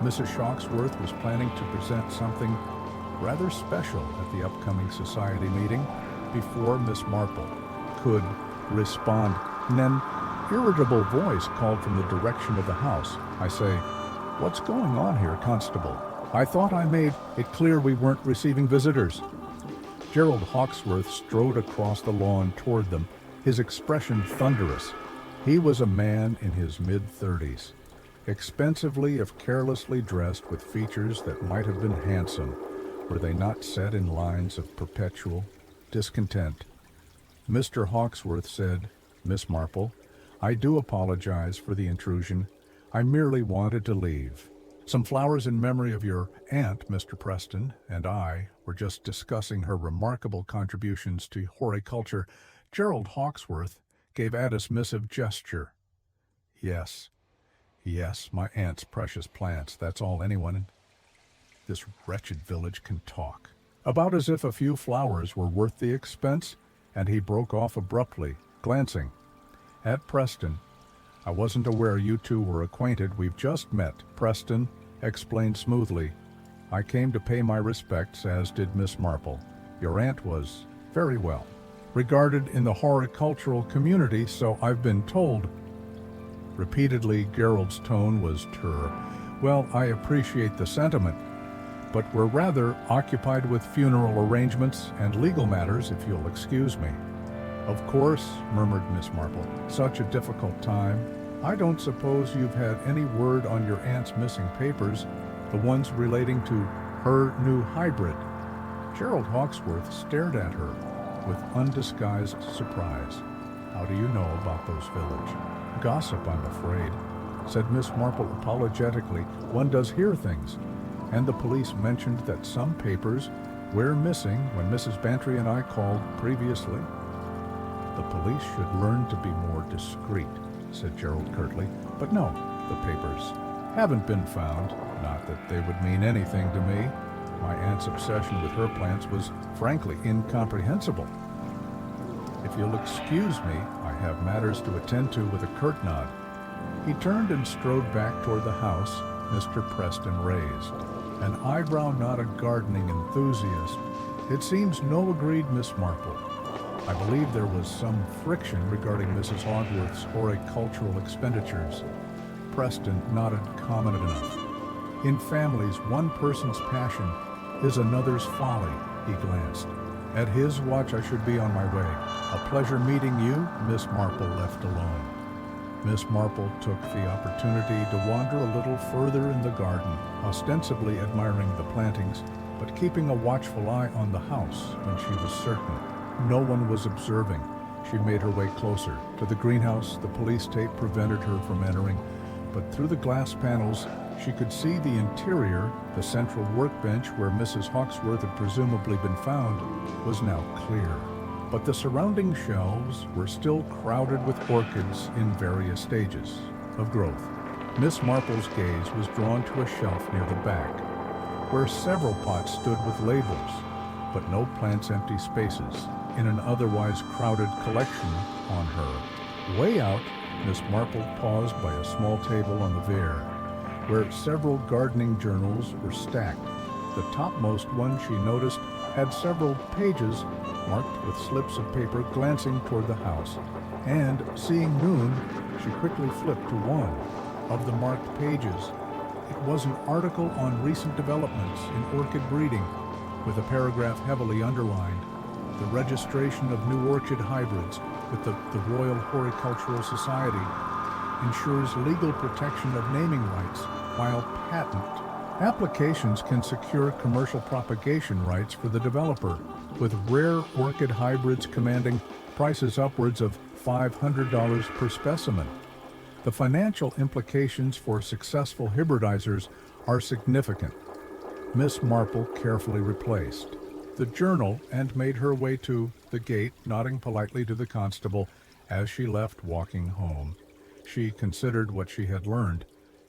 Mrs. Hawksworth was planning to present something rather special at the upcoming society meeting." Before Miss Marple could respond, an irritable voice called from the direction of the house. "I say, what's going on here, Constable? I thought I made it clear we weren't receiving visitors." Gerald Hawksworth strode across the lawn toward them, his expression thunderous. He was a man in his mid-30s, expensively if carelessly dressed, with features that might have been handsome were they not set in lines of perpetual discontent. "Mr. Hawksworth," said Miss Marple, "I do apologize for the intrusion. I merely wanted to leave Some flowers in memory of your aunt, Mr. Preston, and I were just discussing her remarkable contributions to horticulture. Gerald Hawksworth gave a dismissive gesture. Yes, yes, my aunt's precious plants, that's all anyone in this wretched village can talk. About as if a few flowers were worth the expense, and he broke off abruptly, glancing at Preston. I wasn't aware you two were acquainted. We've just met, Preston explained smoothly. I came to pay my respects, as did Miss Marple. Your aunt was very well regarded in the horticultural community, so I've been told. Repeatedly, Gerald's tone was terse. Well, I appreciate the sentiment, but we're rather occupied with funeral arrangements and legal matters, if you'll excuse me. Of course, murmured Miss Marple. Such a difficult time. I don't suppose you've had any word on your aunt's missing papers, the ones relating to her new hybrid. Gerald Hawksworth stared at her with undisguised surprise. How do you know about those village? Gossip, I'm afraid, said Miss Marple apologetically. One does hear things. And the police mentioned that some papers were missing when Mrs. Bantry and I called previously. The police should learn to be more discreet, said Gerald curtly. But no, the papers haven't been found. Not that they would mean anything to me. My aunt's obsession with her plants was frankly incomprehensible. If you'll excuse me, I have matters to attend to. With a curt nod, he turned and strode back toward the house Mr. Preston raised. An eyebrow, not a gardening enthusiast. It seems no, agreed Miss Marple. I believe there was some friction regarding Mrs. Hogworth's horticultural expenditures. Preston nodded, common enough. In families, one person's passion is another's folly, he glanced. At his watch, I should be on my way. A pleasure meeting you, Miss Marple left alone. Miss Marple took the opportunity to wander a little further in the garden, ostensibly admiring the plantings, but keeping a watchful eye on the house when she was certain no one was observing. She made her way closer. To the greenhouse, the police tape prevented her from entering, but through the glass panels, she could see the interior. The central workbench where Mrs. Hawksworth had presumably been found was now clear, but the surrounding shelves were still crowded with orchids in various stages of growth. Miss Marple's gaze was drawn to a shelf near the back, where several pots stood with labels, but no plants, empty spaces in an otherwise crowded collection on her. Way out, Miss Marple paused by a small table on the veer, where several gardening journals were stacked. The topmost one, she noticed, had several pages marked with slips of paper. Glancing toward the house and seeing noon, she quickly flipped to one of the marked pages. It was an article on recent developments in orchid breeding, with a paragraph heavily underlined. The registration of new orchid hybrids with the Royal Horticultural Society ensures legal protection of naming rights, while patent applications can secure commercial propagation rights for the developer, with rare orchid hybrids commanding prices upwards of $500 per specimen. The financial implications for successful hybridizers are significant. Miss Marple carefully replaced the journal and made her way to the gate, nodding politely to the constable as she left, walking home. She considered what she had learned.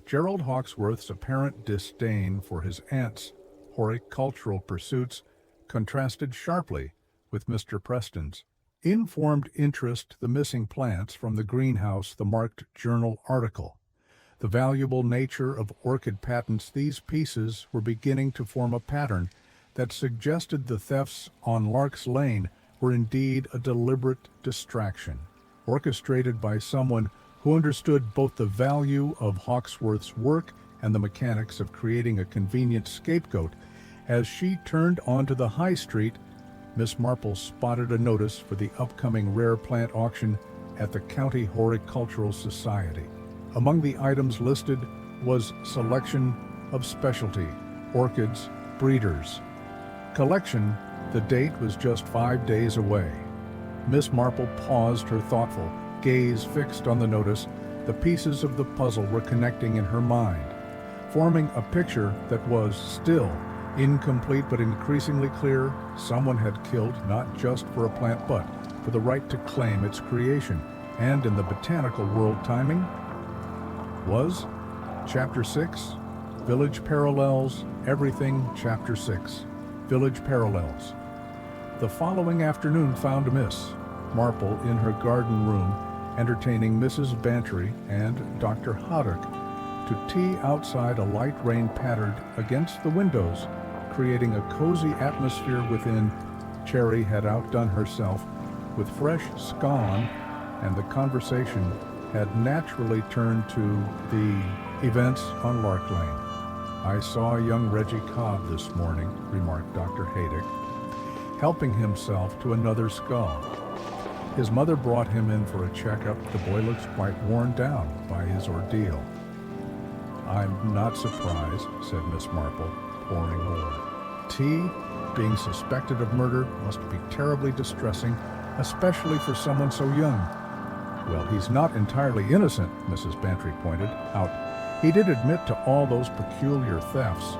Gerald Hawksworth's apparent disdain for his aunt's horticultural pursuits contrasted sharply with Mr. Preston's informed interest. The missing plants from the greenhouse, the marked journal article, the valuable nature of orchid patents. These pieces were beginning to form a pattern that suggested the thefts on Lark's Lane were indeed a deliberate distraction, orchestrated by someone who understood both the value of Hawksworth's work and the mechanics of creating a convenient scapegoat. As she turned onto the high street, Miss Marple spotted a notice for the upcoming rare plant auction at the County Horticultural Society. Among the items listed was selection of specialty orchids, breeders. Collection. The date was just 5 days away. Miss Marple paused, her thoughtful gaze fixed on the notice. The pieces of the puzzle were connecting in her mind. forming a picture that was still incomplete but increasingly clear. Someone had killed not just for a plant but for the right to claim its creation. And in the botanical world, timing was Chapter 6, Village Parallels, Everything. Chapter 6, Village Parallels. The following afternoon found Miss Marple in her garden room, entertaining Mrs. Bantry and Dr. Haddock to tea outside. A light rain pattered against the windows, creating a cozy atmosphere within. Cherry had outdone herself with fresh scone, and the conversation had naturally turned to the events on Lark Lane. "I saw young Reggie Cobb this morning," remarked Dr. Haddock, helping himself to another skull. "His mother brought him in for a checkup. The boy looks quite worn down by his ordeal." "I'm not surprised," said Miss Marple, pouring more. "T, being suspected of murder, must be terribly distressing, especially for someone so young." "Well, he's not entirely innocent," Mrs. Bantry pointed out. "He did admit to all those peculiar thefts."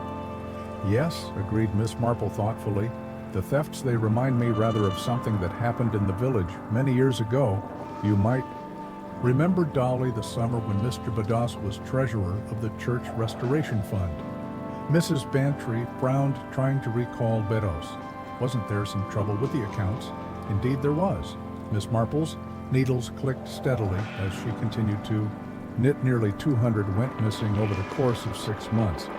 "Yes," agreed Miss Marple thoughtfully. "The thefts, they remind me rather of something that happened in the village many years ago. You might remember, Dolly, the summer when Mr. Badass was treasurer of the Church Restoration Fund." Mrs. Bantry frowned, trying to recall Beddoes. Wasn't there some trouble with the accounts? Indeed there was. Miss Marple's needles clicked steadily as she continued to knit. Nearly 200 went missing over the course of 6 months.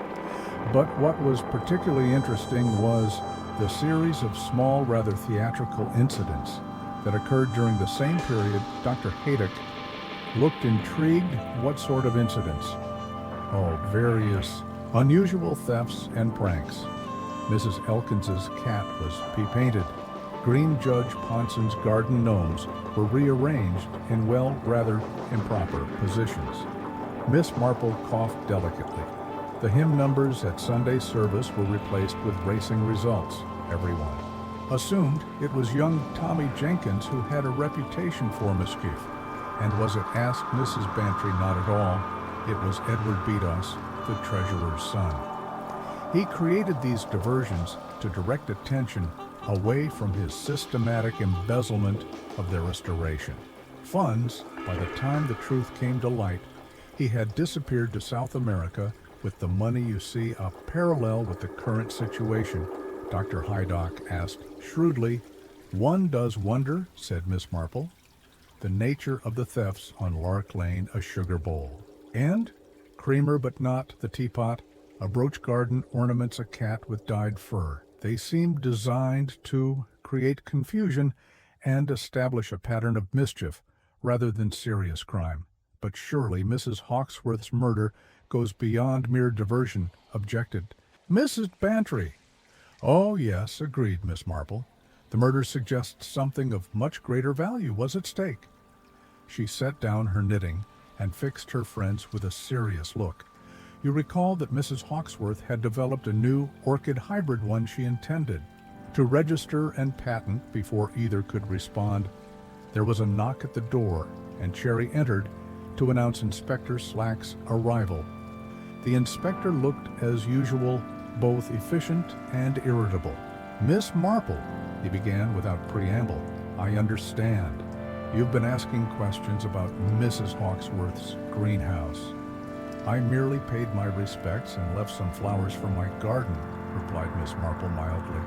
But what was particularly interesting was the series of small, rather theatrical incidents that occurred during the same period. Dr. Haddock looked intrigued. "What sort of incidents?" "Oh, various unusual thefts and pranks. Mrs. Elkins's cat was painted. Green Judge Ponson's garden gnomes were rearranged in, well, rather improper positions." Miss Marple coughed delicately. The hymn numbers at Sunday service were replaced with racing results. Everyone assumed it was young Tommy Jenkins, who had a reputation for mischief. And was it, asked Mrs. Bantry. Not at all. It was Edward Beddoes, the treasurer's son. He created these diversions to direct attention away from his systematic embezzlement of their restoration funds. By the time the truth came to light, he had disappeared to South America with the money. You see a parallel with the current situation?" Dr. Haddock asked shrewdly. "One does wonder," said Miss Marple. "The nature of the thefts on Lark Lane, a sugar bowl, and creamer but not the teapot, a brooch garden, ornaments, a cat with dyed fur. They seem designed to create confusion and establish a pattern of mischief rather than serious crime. But surely Mrs. Hawksworth's murder goes beyond mere diversion," objected Mrs. Bantry. "Oh, yes," agreed Miss Marple. "The murder suggests something of much greater value was at stake." She set down her knitting and fixed her friends with a serious look. "You recall that Mrs. Hawksworth had developed a new orchid hybrid, one she intended to register and patent before either could respond. There was a knock at the door, and Cherry entered to announce Inspector Slack's arrival. The inspector looked, as usual, both efficient and irritable. "Miss Marple," he began without preamble, "I understand. You've been asking questions about Mrs. Hawksworth's greenhouse." "I merely paid my respects and left some flowers from my garden," replied Miss Marple mildly.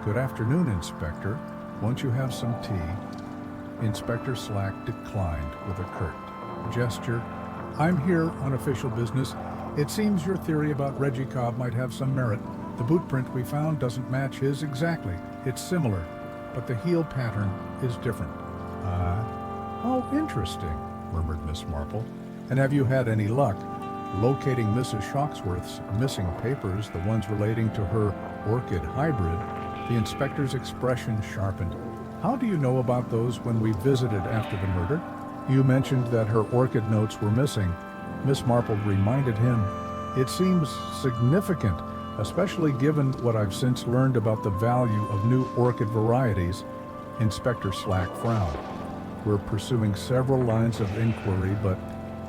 "Good afternoon, Inspector. Won't you have some tea?" Inspector Slack declined with a curt gesture. "I'm here on official business. It seems your theory about Reggie Cobb might have some merit. The boot print we found doesn't match his exactly. It's similar, but the heel pattern is different." "How interesting," murmured Miss Marple. "And have you had any luck locating Mrs. Hawksworth's missing papers, the ones relating to her orchid hybrid?" The inspector's expression sharpened. "How do you know about those when we visited after the murder?" "You mentioned that her orchid notes were missing," Miss Marple reminded him. "It seems significant, especially given what I've since learned about the value of new orchid varieties." Inspector Slack frowned. "We're pursuing several lines of inquiry, but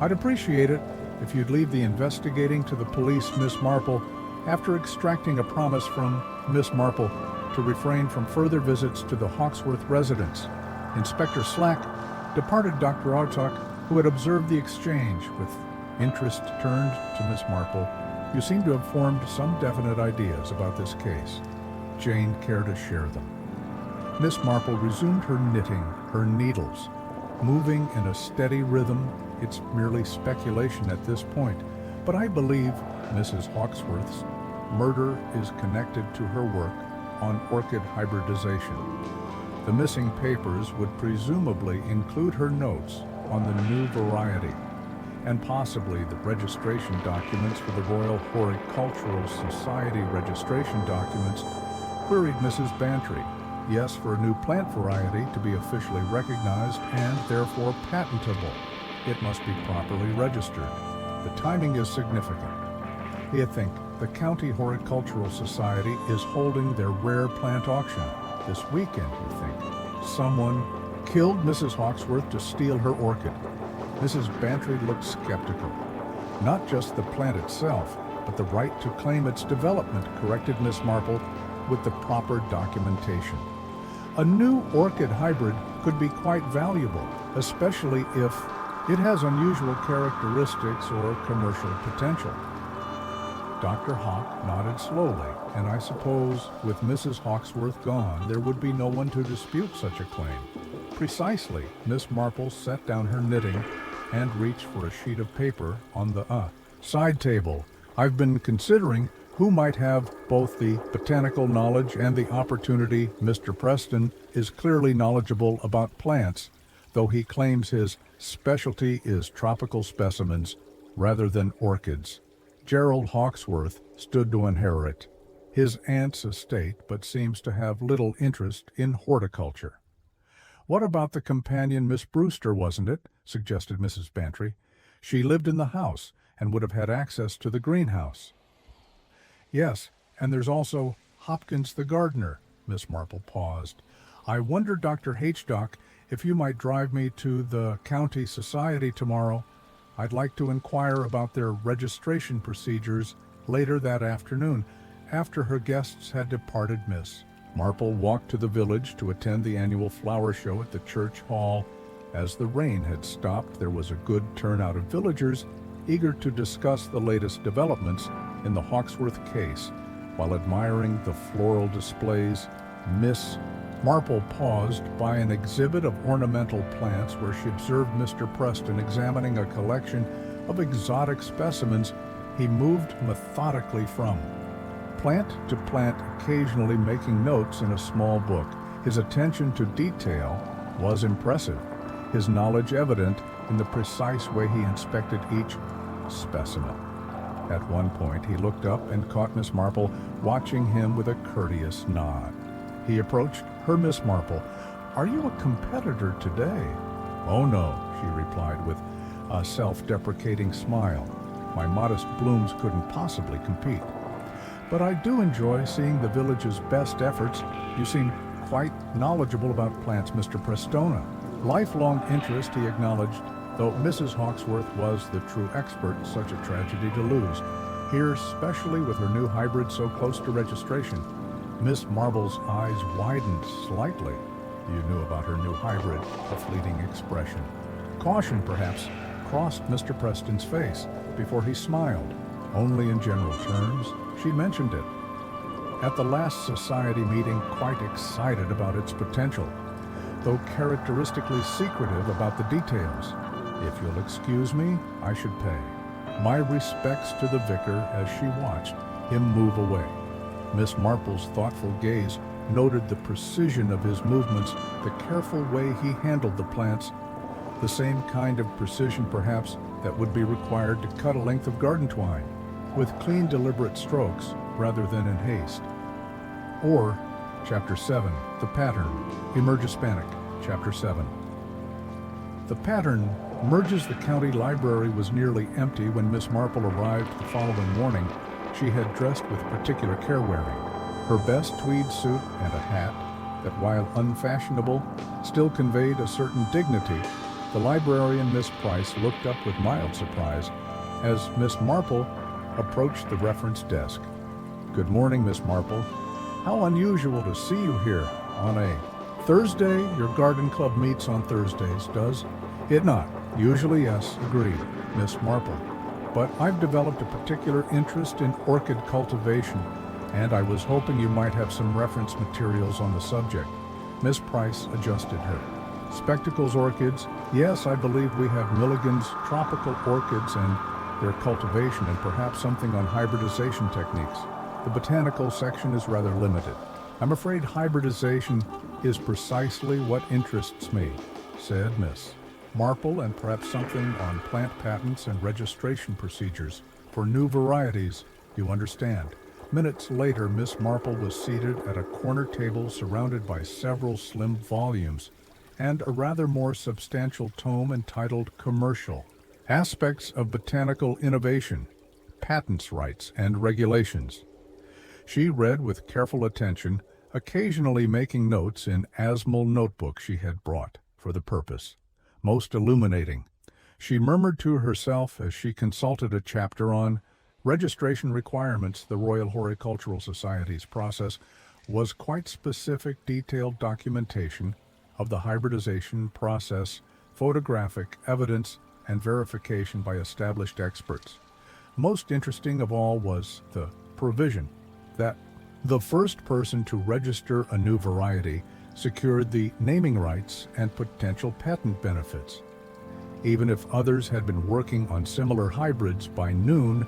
I'd appreciate it if you'd leave the investigating to the police, Miss Marple. After extracting a promise from Miss Marple to refrain from further visits to the Hawksworth residence, Inspector Slack departed Dr. Autok, who had observed the exchange. With interest turned to Miss Marple, you seem to have formed some definite ideas about this case. Jane, care to share them? Miss Marple resumed her knitting, her needles moving in a steady rhythm. It's merely speculation at this point, but I believe Mrs. Hawksworth's murder is connected to her work on orchid hybridization. The missing papers would presumably include her notes on the new variety, and possibly the registration documents for the Royal Horticultural Society registration documents, queried Mrs. Bantry. Yes, for a new plant variety to be officially recognized and therefore patentable, it must be properly registered. The timing is significant. You think the County Horticultural Society is holding their rare plant auction this weekend, you think. Someone killed Mrs. Hawksworth to steal her orchid. Mrs. Bantry looked skeptical. Not just the plant itself, but the right to claim its development, corrected Miss Marple, with the proper documentation. A new orchid hybrid could be quite valuable, especially if it has unusual characteristics or commercial potential. Dr. Hawk nodded slowly, and I suppose with Mrs. Hawksworth gone, there would be no one to dispute such a claim. Precisely. Miss Marple set down her knitting and reached for a sheet of paper on the side table. I've been considering who might have both the botanical knowledge and the opportunity. Mr. Preston is clearly knowledgeable about plants, though he claims his specialty is tropical specimens rather than orchids. Gerald Hawksworth stood to inherit his aunt's estate, but seems to have little interest in horticulture. What about the companion, Miss Brewster, wasn't it? Suggested Mrs. Bantry. She lived in the house and would have had access to the greenhouse. Yes, and there's also Hopkins the gardener. Miss Marple paused. I wonder, Dr. H-Doc, if you might drive me to the county society tomorrow. I'd like to inquire about their registration procedures later that afternoon. After her guests had departed, Miss Marple walked to the village to attend the annual flower show at the church hall. As the rain had stopped, there was a good turnout of villagers eager to discuss the latest developments in the Hawksworth case. While admiring the floral displays, Miss Marple paused by an exhibit of ornamental plants where she observed Mr. Preston examining a collection of exotic specimens. He moved methodically from plant to plant, occasionally making notes in a small book. His attention to detail was impressive, his knowledge evident in the precise way he inspected each specimen. At one point, he looked up and caught Miss Marple watching him with a courteous nod. He approached her. Miss Marple, are you a competitor today? Oh no, she replied with a self-deprecating smile. My modest blooms couldn't possibly compete. But I do enjoy seeing the village's best efforts. You seem quite knowledgeable about plants, Mr. Prestona. Lifelong interest, he acknowledged, though Mrs. Hawksworth was the true expert. Such a tragedy to lose. Here, especially with her new hybrid so close to registration. Miss Marble's eyes widened slightly. You knew about her new hybrid, a fleeting expression. Caution, perhaps, crossed Mr. Preston's face before he smiled. Only in general terms, she mentioned it. At the last society meeting, quite excited about its potential, though characteristically secretive about the details. If you'll excuse me, I should pay. My respects to the vicar as she watched him move away. Miss Marple's thoughtful gaze noted the precision of his movements, the careful way he handled the plants, the same kind of precision perhaps that would be required to cut a length of garden twine, with clean, deliberate strokes rather than in haste. Or, Chapter 7, The Pattern, Emerge Hispanic, Chapter 7. The Pattern merges. The county library was nearly empty when Miss Marple arrived the following morning. She had dressed with particular care, wearing her best tweed suit and a hat that, while unfashionable, still conveyed a certain dignity. The librarian, Miss Price, looked up with mild surprise. as Miss Marple approached the reference desk. "Good morning, Miss Marple. How unusual to see you here on a Thursday. Your garden club meets on Thursdays, does it not?" "Usually, yes," agreed Miss Marple. "But I've developed a particular interest in orchid cultivation, and I was hoping you might have some reference materials on the subject." Miss Price adjusted her spectacles. "Orchids? Yes, I believe we have Milligan's tropical orchids and their cultivation, and perhaps something on hybridization techniques. The botanical section is rather limited." "I'm afraid hybridization is precisely what interests me," said Miss Marple, "and perhaps something on plant patents and registration procedures for new varieties, you understand." Minutes later, Miss Marple was seated at a corner table surrounded by several slim volumes and a rather more substantial tome entitled "Commercial Aspects of Botanical Innovation, Patents, Rights, and Regulations." She read with careful attention, occasionally making notes in Asmol notebook she had brought for the purpose. Most illuminating, she murmured to herself as she consulted a chapter on registration requirements. The Royal Horticultural Society's process was quite specific, detailed documentation of the hybridization process, photographic evidence, and verification by established experts. Most interesting of all was the provision that the first person to register a new variety secured the naming rights and potential patent benefits. Even if others had been working on similar hybrids, by noon,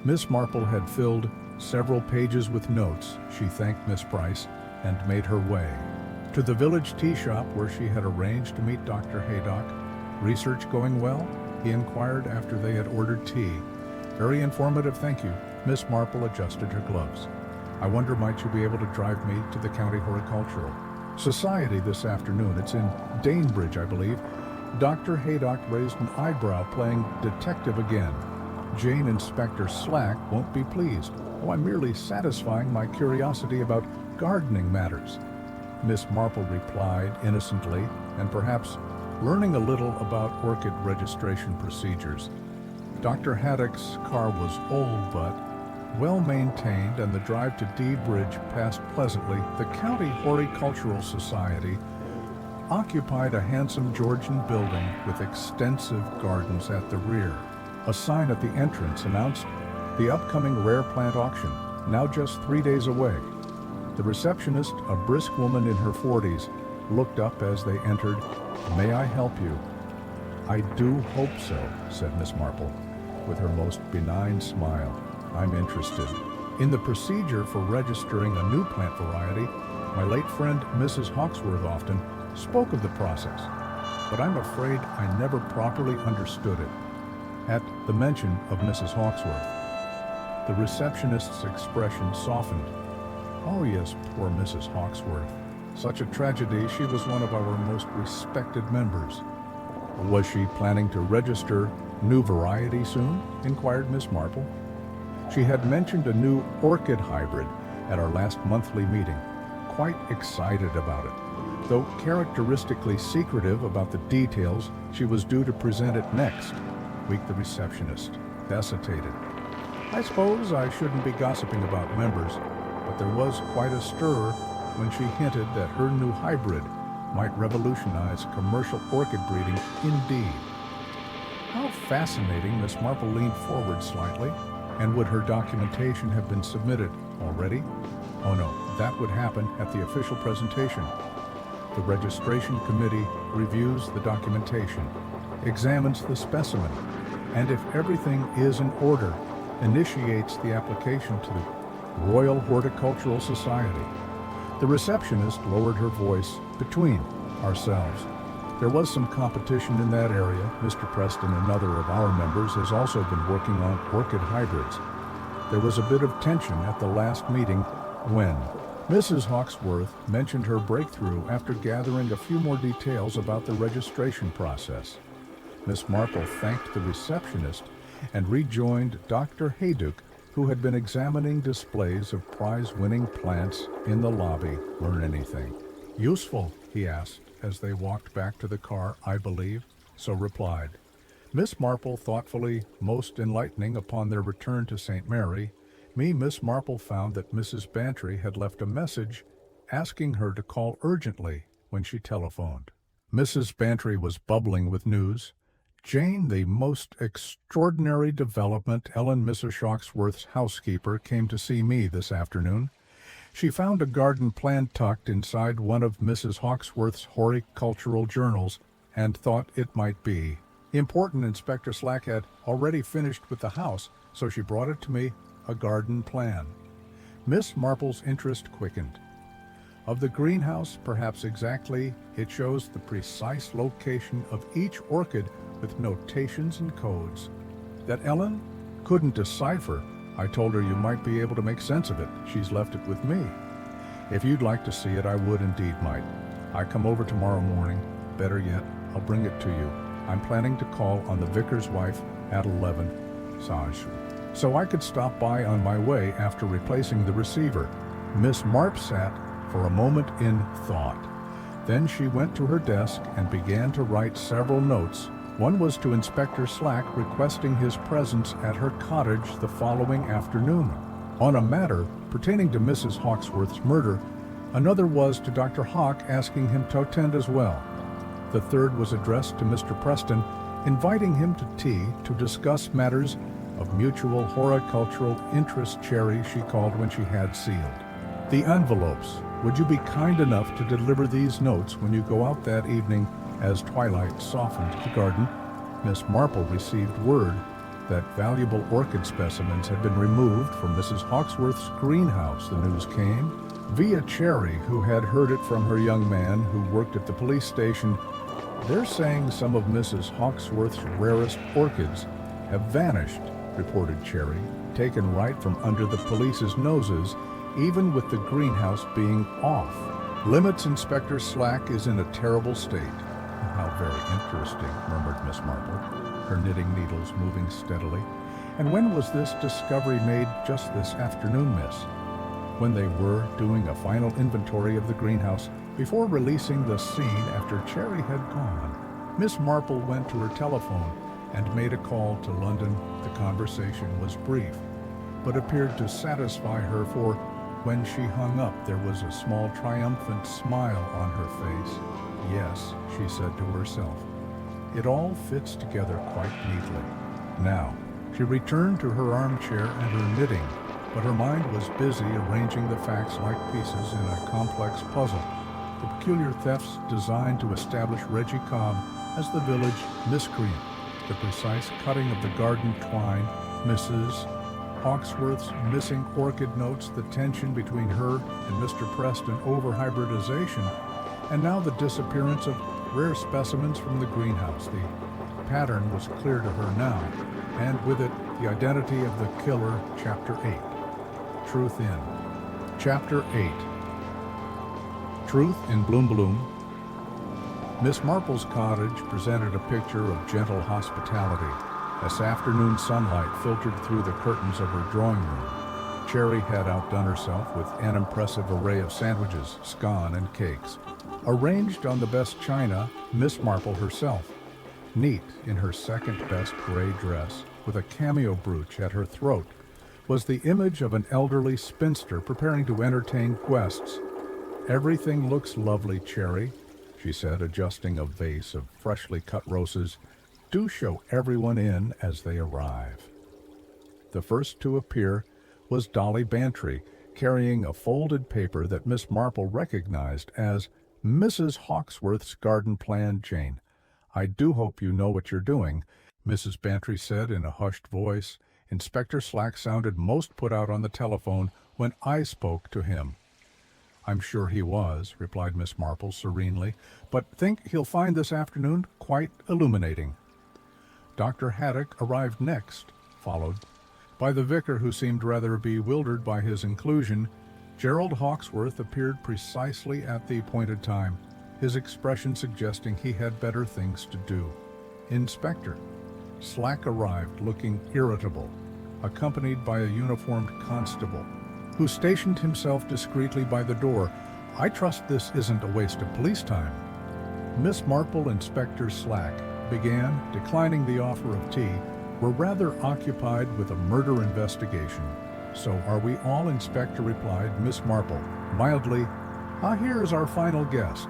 Miss Marple had filled several pages with notes. She thanked Miss Price and made her way to the village tea shop where she had arranged to meet Dr. Haydock. "Research going well?" he inquired after they had ordered tea. "Very informative, thank you." Miss Marple adjusted her gloves. "I wonder, might you be able to drive me to the County Horticultural Society this afternoon? It's in Danebridge, I believe." Dr. Haydock raised an eyebrow, playing detective again. "Jane Inspector Slack won't be pleased." "Oh, I'm merely satisfying my curiosity about gardening matters," Miss Marple replied innocently, and perhaps learning a little about orchid registration procedures. Dr. Haddock's car was old but well maintained, and the drive to D Bridge passed pleasantly. The County Horticultural Society occupied a handsome Georgian building with extensive gardens at the rear. A sign at the entrance announced the upcoming rare plant auction, now just 3 days away. The receptionist, a brisk woman in her 40s, looked up as they entered. "May I help you?" "I do hope so," said Miss Marple, with her most benign smile. "I'm interested in the procedure for registering a new plant variety. My late friend Mrs. Hawksworth often spoke of the process, but I'm afraid I never properly understood it." At the mention of Mrs. Hawksworth, the receptionist's expression softened. "Oh yes, poor Mrs. Hawksworth. Such a tragedy. She was one of our most respected members." "Was she planning to register new variety soon?" inquired Miss Marple. "She had mentioned a new orchid hybrid at our last monthly meeting. Quite excited about it. Though characteristically secretive about the details, she was due to present it next week." The receptionist hesitated. "I suppose I shouldn't be gossiping about members, but there was quite a stir when she hinted that her new hybrid might revolutionize commercial orchid breeding." "Indeed. How fascinating." Miss Marple leaned forward slightly. "And would her documentation have been submitted already?" "Oh no, that would happen at the official presentation. The registration committee reviews the documentation, examines the specimen, and if everything is in order, initiates the application to the Royal Horticultural Society." The receptionist lowered her voice. "Between ourselves, there was some competition in that area. Mr. Preston, another of our members, has also been working on orchid hybrids. There was a bit of tension at the last meeting when Mrs. Hawksworth mentioned her breakthrough after gathering a few more details about the registration process." Miss Marple thanked the receptionist and rejoined Dr. Haydock, who had been examining displays of prize-winning plants in the lobby. "Learn anything useful?" he asked as they walked back to the car. "I believe so," replied Miss Marple thoughtfully, most enlightening upon their return to St. Mary. Miss Marple found that Mrs. Bantry had left a message asking her to call urgently when she telephoned. Mrs. Bantry was bubbling with news. Jane, the most extraordinary development. Ellen, Mrs. Hawksworth's housekeeper, came to see me this afternoon. She found a garden plan tucked inside one of Mrs. Hawksworth's horticultural journals and thought it might be important. Inspector Slack had already finished with the house, so she brought it to me, a garden plan. Miss Marple's interest quickened. Of the greenhouse, perhaps exactly, it shows the precise location of each orchid with notations and codes that Ellen couldn't decipher. I told her you might be able to make sense of it. She's left it with me. If you'd like to see it, I would indeed, might. I come over tomorrow morning. Better yet, I'll bring it to you. I'm planning to call on the vicar's wife at 11, so I could stop by on my way after replacing the receiver. Miss Marple sat for a moment in thought. Then she went to her desk and began to write several notes. One was to Inspector Slack requesting his presence at her cottage the following afternoon on a matter pertaining to Mrs. Hawksworth's murder. Another was to Dr. Hawk asking him to attend as well. The third was addressed to Mr. Preston, inviting him to tea to discuss matters of mutual horticultural interest. Cherry, she called when she had sealed the envelopes. Would you be kind enough to deliver these notes when you go out that evening as twilight softened the garden? Miss Marple received word that valuable orchid specimens had been removed from Mrs. Hawksworth's greenhouse. The news came via Cherry, who had heard it from her young man who worked at the police station. They're saying some of Mrs. Hawksworth's rarest orchids have vanished, reported Cherry, taken right from under the police's noses, even with the greenhouse being off limits. Inspector Slack is in a terrible state. How very interesting, murmured Miss Marple, her knitting needles moving steadily. And when was this discovery made? Just this afternoon, miss. When they were doing a final inventory of the greenhouse before releasing the scene after Cherry had gone. Miss Marple went to her telephone and made a call to London. The conversation was brief, but appeared to satisfy her, for when she hung up, there was a small triumphant smile on her face. Yes, she said to herself, it all fits together quite neatly. Now, she returned to her armchair and her knitting, but her mind was busy arranging the facts like pieces in a complex puzzle. The peculiar thefts designed to establish Reggie Cobb as the village miscreant, the precise cutting of the garden twine, Mrs. Hawksworth's missing orchid notes, the tension between her and Mr. Preston over hybridization, and now the disappearance of rare specimens from the greenhouse. The pattern was clear to her now, and with it, the identity of the killer. Chapter 8. Truth in. Chapter 8. Truth in Bloom Bloom. Miss Marple's cottage presented a picture of gentle hospitality as afternoon sunlight filtered through the curtains of her drawing room. Cherry had outdone herself with an impressive array of sandwiches, scone, and cakes. Arranged on the best china, Miss Marple herself, neat in her second-best gray dress, with a cameo brooch at her throat, was the image of an elderly spinster preparing to entertain guests. Everything looks lovely, Cherry, she said, adjusting a vase of freshly cut roses. Do show everyone in as they arrive. The first to appear was Dolly Bantry, carrying a folded paper that Miss Marple recognized as Mrs. Hawksworth's garden plan. Jane, I do hope you know what you're doing, Mrs. Bantry said in a hushed voice. Inspector Slack sounded most put out on the telephone when I spoke to him. I'm sure he was, replied Miss Marple serenely, but think he'll find this afternoon quite illuminating. Dr. Haddock arrived next, followed by the vicar, who seemed rather bewildered by his inclusion. Gerald Hawksworth appeared precisely at the appointed time, his expression suggesting he had better things to do. Inspector Slack arrived looking irritable, accompanied by a uniformed constable, who stationed himself discreetly by the door. I trust this isn't a waste of police time. Miss Marple, Inspector Slack, began, declining the offer of tea. "We're rather occupied with a murder investigation." "So are we all," Inspector replied. Miss Marple, mildly, "Here's our final guest."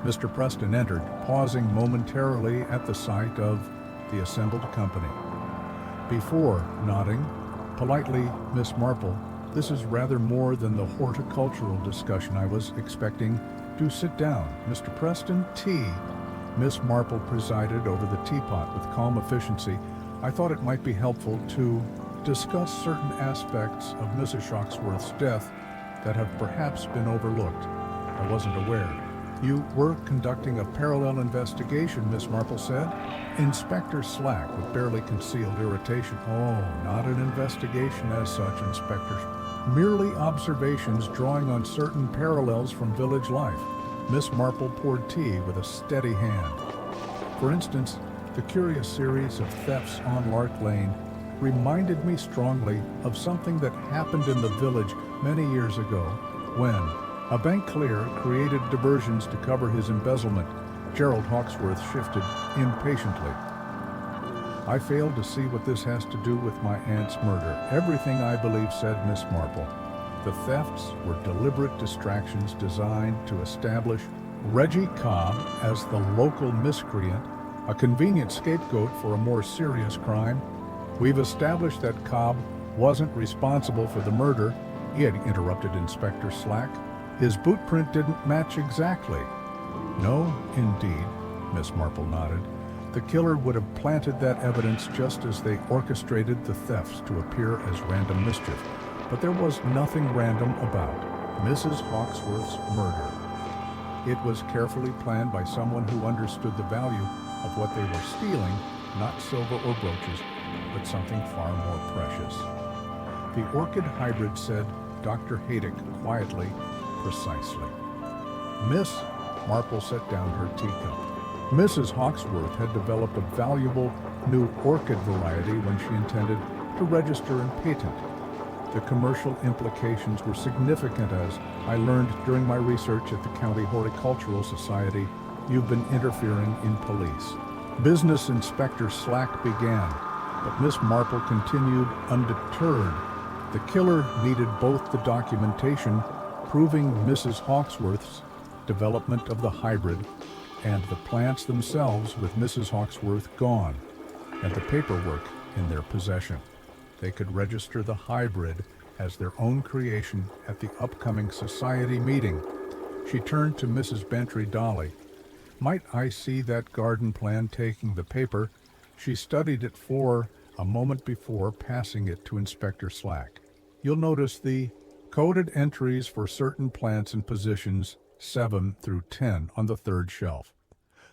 Mr. Preston entered, pausing momentarily at the sight of the assembled company. Before nodding, politely, "Miss Marple, this is rather more than the horticultural discussion I was expecting. Do sit down." "Mr. Preston, tea." Miss Marple presided over the teapot with calm efficiency. "I thought it might be helpful to discuss certain aspects of Mrs. Hawksworth's death that have perhaps been overlooked. I wasn't aware." "You were conducting a parallel investigation," Miss Marple said. Inspector Slack, with barely concealed irritation. "Oh, not an investigation as such, Inspector. Merely observations drawing on certain parallels from village life." Miss Marple poured tea with a steady hand. "For instance, the curious series of thefts on Lark Lane reminded me strongly of something that happened in the village many years ago when a bank clerk created diversions to cover his embezzlement." Gerald Hawksworth shifted impatiently. "I fail to see what this has to do with my aunt's murder." "Everything, I believe," said Miss Marple. "The thefts were deliberate distractions designed to establish Reggie Cobb as the local miscreant, a convenient scapegoat for a more serious crime. We've established that Cobb wasn't responsible for the murder," he had interrupted Inspector Slack. "His boot print didn't match exactly." "No, indeed," Miss Marple nodded. "The killer would have planted that evidence just as they orchestrated the thefts to appear as random mischief. But there was nothing random about Mrs. Hawksworth's murder. It was carefully planned by someone who understood the value of what they were stealing, not silver or brooches, but something far more precious." "The orchid hybrid," said Dr. Haydick quietly. "Precisely." Miss Marple set down her teacup. Mrs. Hawksworth had developed a valuable new orchid variety when she intended to register and patent. The commercial implications were significant, as I learned during my research at the County Horticultural Society. "You've been interfering in police." Business Inspector Slack began, but Miss Marple continued undeterred. "The killer needed both the documentation proving Mrs. Hawksworth's development of the hybrid and the plants themselves with Mrs. Hawksworth gone, and the paperwork in their possession. They could register the hybrid as their own creation at the upcoming society meeting." She turned to Mrs. Bentry Dolly. "Might I see that garden plan?" Taking the paper, she studied it for a moment before passing it to Inspector Slack. "You'll notice the coded entries for certain plants and positions 7 through 10 on the third shelf.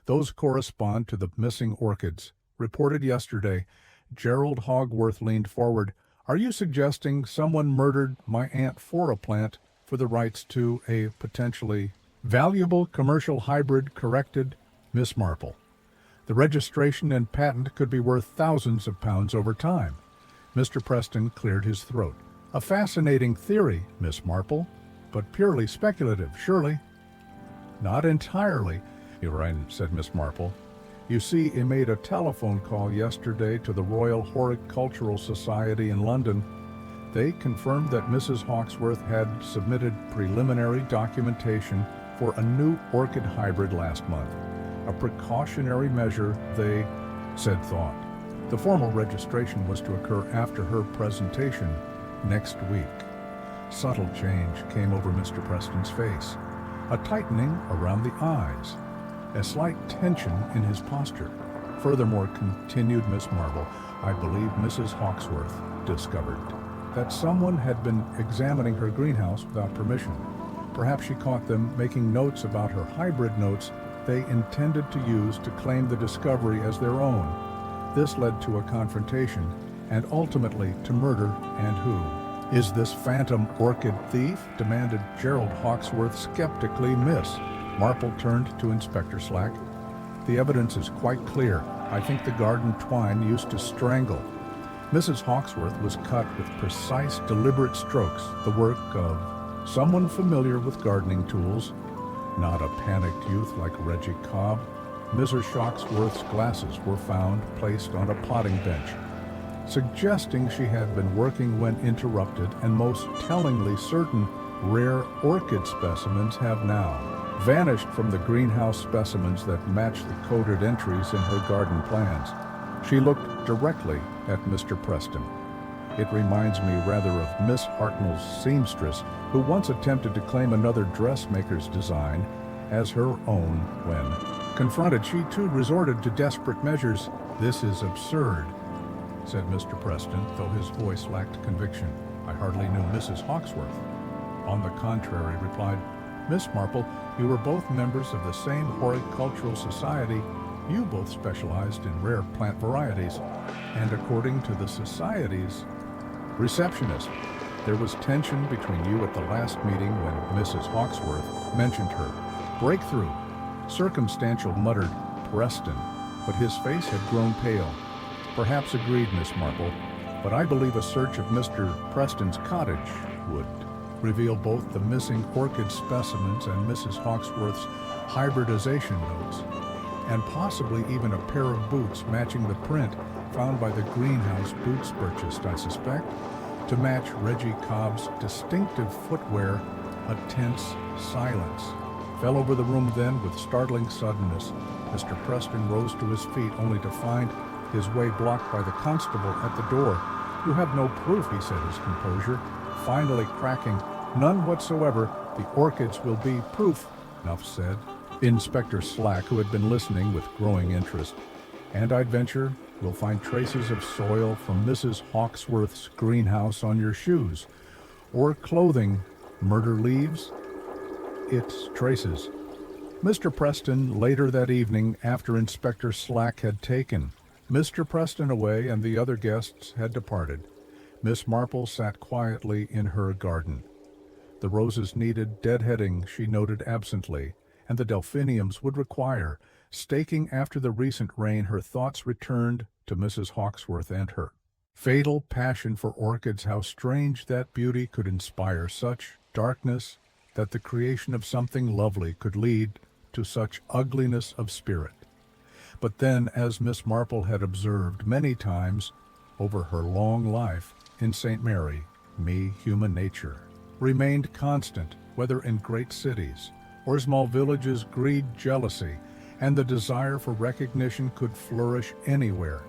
Those correspond to the missing orchids, reported yesterday." Gerald Hogworth leaned forward. "Are you suggesting someone murdered my aunt for a plant for the rights to a potentially valuable commercial hybrid?" Corrected Miss Marple. "The registration and patent could be worth thousands of pounds over time." Mr. Preston cleared his throat. "A fascinating theory, Miss Marple, but purely speculative, surely?" "Not entirely," said Miss Marple. "You see, he made a telephone call yesterday to the Royal Horticultural Society in London. They confirmed that Mrs. Hawksworth had submitted preliminary documentation for a new orchid hybrid last month. A precautionary measure, they said thought. The formal registration was to occur after her presentation next week." Subtle change came over Mr. Preston's face. A tightening around the eyes. A slight tension in his posture. "Furthermore," continued Miss Marple, "I believe Mrs. Hawksworth discovered that someone had been examining her greenhouse without permission. Perhaps she caught them making notes about her hybrid notes they intended to use to claim the discovery as their own. This led to a confrontation and ultimately to murder. And who is this phantom orchid thief?" demanded Gerald Hawksworth skeptically. Miss Marple turned to Inspector Slack. "The evidence is quite clear. I think the garden twine used to strangle. Mrs. Hawksworth was cut with precise, deliberate strokes, the work of someone familiar with gardening tools, not a panicked youth like Reggie Cobb." Mrs. Hawksworth's glasses were found placed on a potting bench, suggesting she had been working when interrupted, and most tellingly, certain rare orchid specimens have now vanished from the greenhouse specimens that match the coded entries in her garden plans. She looked directly at Mr. Preston. It reminds me rather of Miss Hartnell's seamstress, who once attempted to claim another dressmaker's design as her own when confronted. She too resorted to desperate measures. "This is absurd," said Mr. Preston, though his voice lacked conviction. "I hardly knew Mrs. Hawksworth." "On the contrary," replied Miss Marple, "you were both members of the same horticultural society. You both specialized in rare plant varieties, and according to the society's receptionist, there was tension between you at the last meeting when Mrs. Hawksworth mentioned her breakthrough." "Circumstantial," muttered Preston, but his face had grown pale. "Perhaps," agreed Miss Marple, "but I believe a search of Mr. Preston's cottage would reveal both the missing orchid specimens and Mrs. Hawksworth's hybridization notes, and possibly even a pair of boots matching the print found by the greenhouse boots purchased, I suspect, to match Reggie Cobb's distinctive footwear." A tense silence fell over the room. Then, with startling suddenness, Mr. Preston rose to his feet, only to find his way blocked by the constable at the door. "You have no proof," he said, his composure finally cracking. "None whatsoever. The orchids will be proof." "Enough said." Inspector Slack, who had been listening with growing interest, "and I'd venture we'll find traces of soil from Mrs. Hawksworth's greenhouse on your shoes or clothing. Murder leaves its traces." Mr. Preston, later that evening, after Inspector Slack had taken Mr. Preston away and the other guests had departed, Miss Marple sat quietly in her garden. The roses needed deadheading, she noted absently, and the delphiniums would require staking after the recent rain. Her thoughts returned to Mrs. Hawksworth and her fatal passion for orchids. How strange that beauty could inspire such darkness, that the creation of something lovely could lead to such ugliness of spirit. But then, as Miss Marple had observed many times over her long life in St. Mary, human nature remained constant, whether in great cities or small villages. Greed, jealousy, and the desire for recognition could flourish anywhere,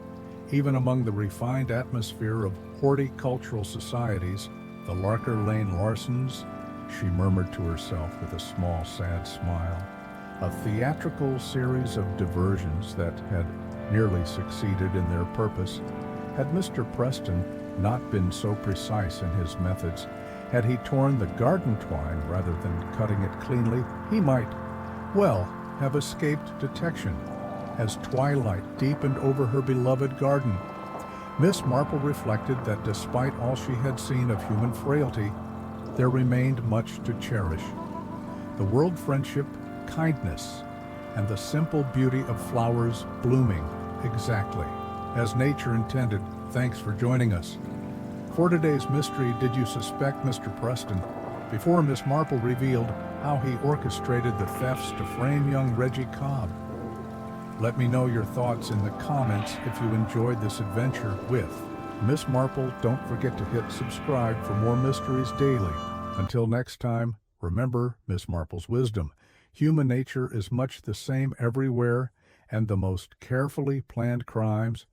even among the refined atmosphere of horticultural societies. "The Larker Lane Larsons," she murmured to herself with a small, sad smile. A theatrical series of diversions that had nearly succeeded in their purpose. Had Mr. Preston not been so precise in his methods, had he torn the garden twine rather than cutting it cleanly, he might, well, have escaped detection as twilight deepened over her beloved garden. Miss Marple reflected that despite all she had seen of human frailty, there remained much to cherish. The world, friendship, kindness, and the simple beauty of flowers blooming exactly as nature intended. Thanks for joining us for today's mystery. Did you suspect Mr. Preston before Miss Marple revealed how he orchestrated the thefts to frame young Reggie Cobb? Let me know your thoughts in the comments if you enjoyed this adventure with Miss Marple. Don't forget to hit subscribe for more mysteries daily. Until next time, remember Miss Marple's wisdom. Human nature is much the same everywhere, and the most carefully planned crimes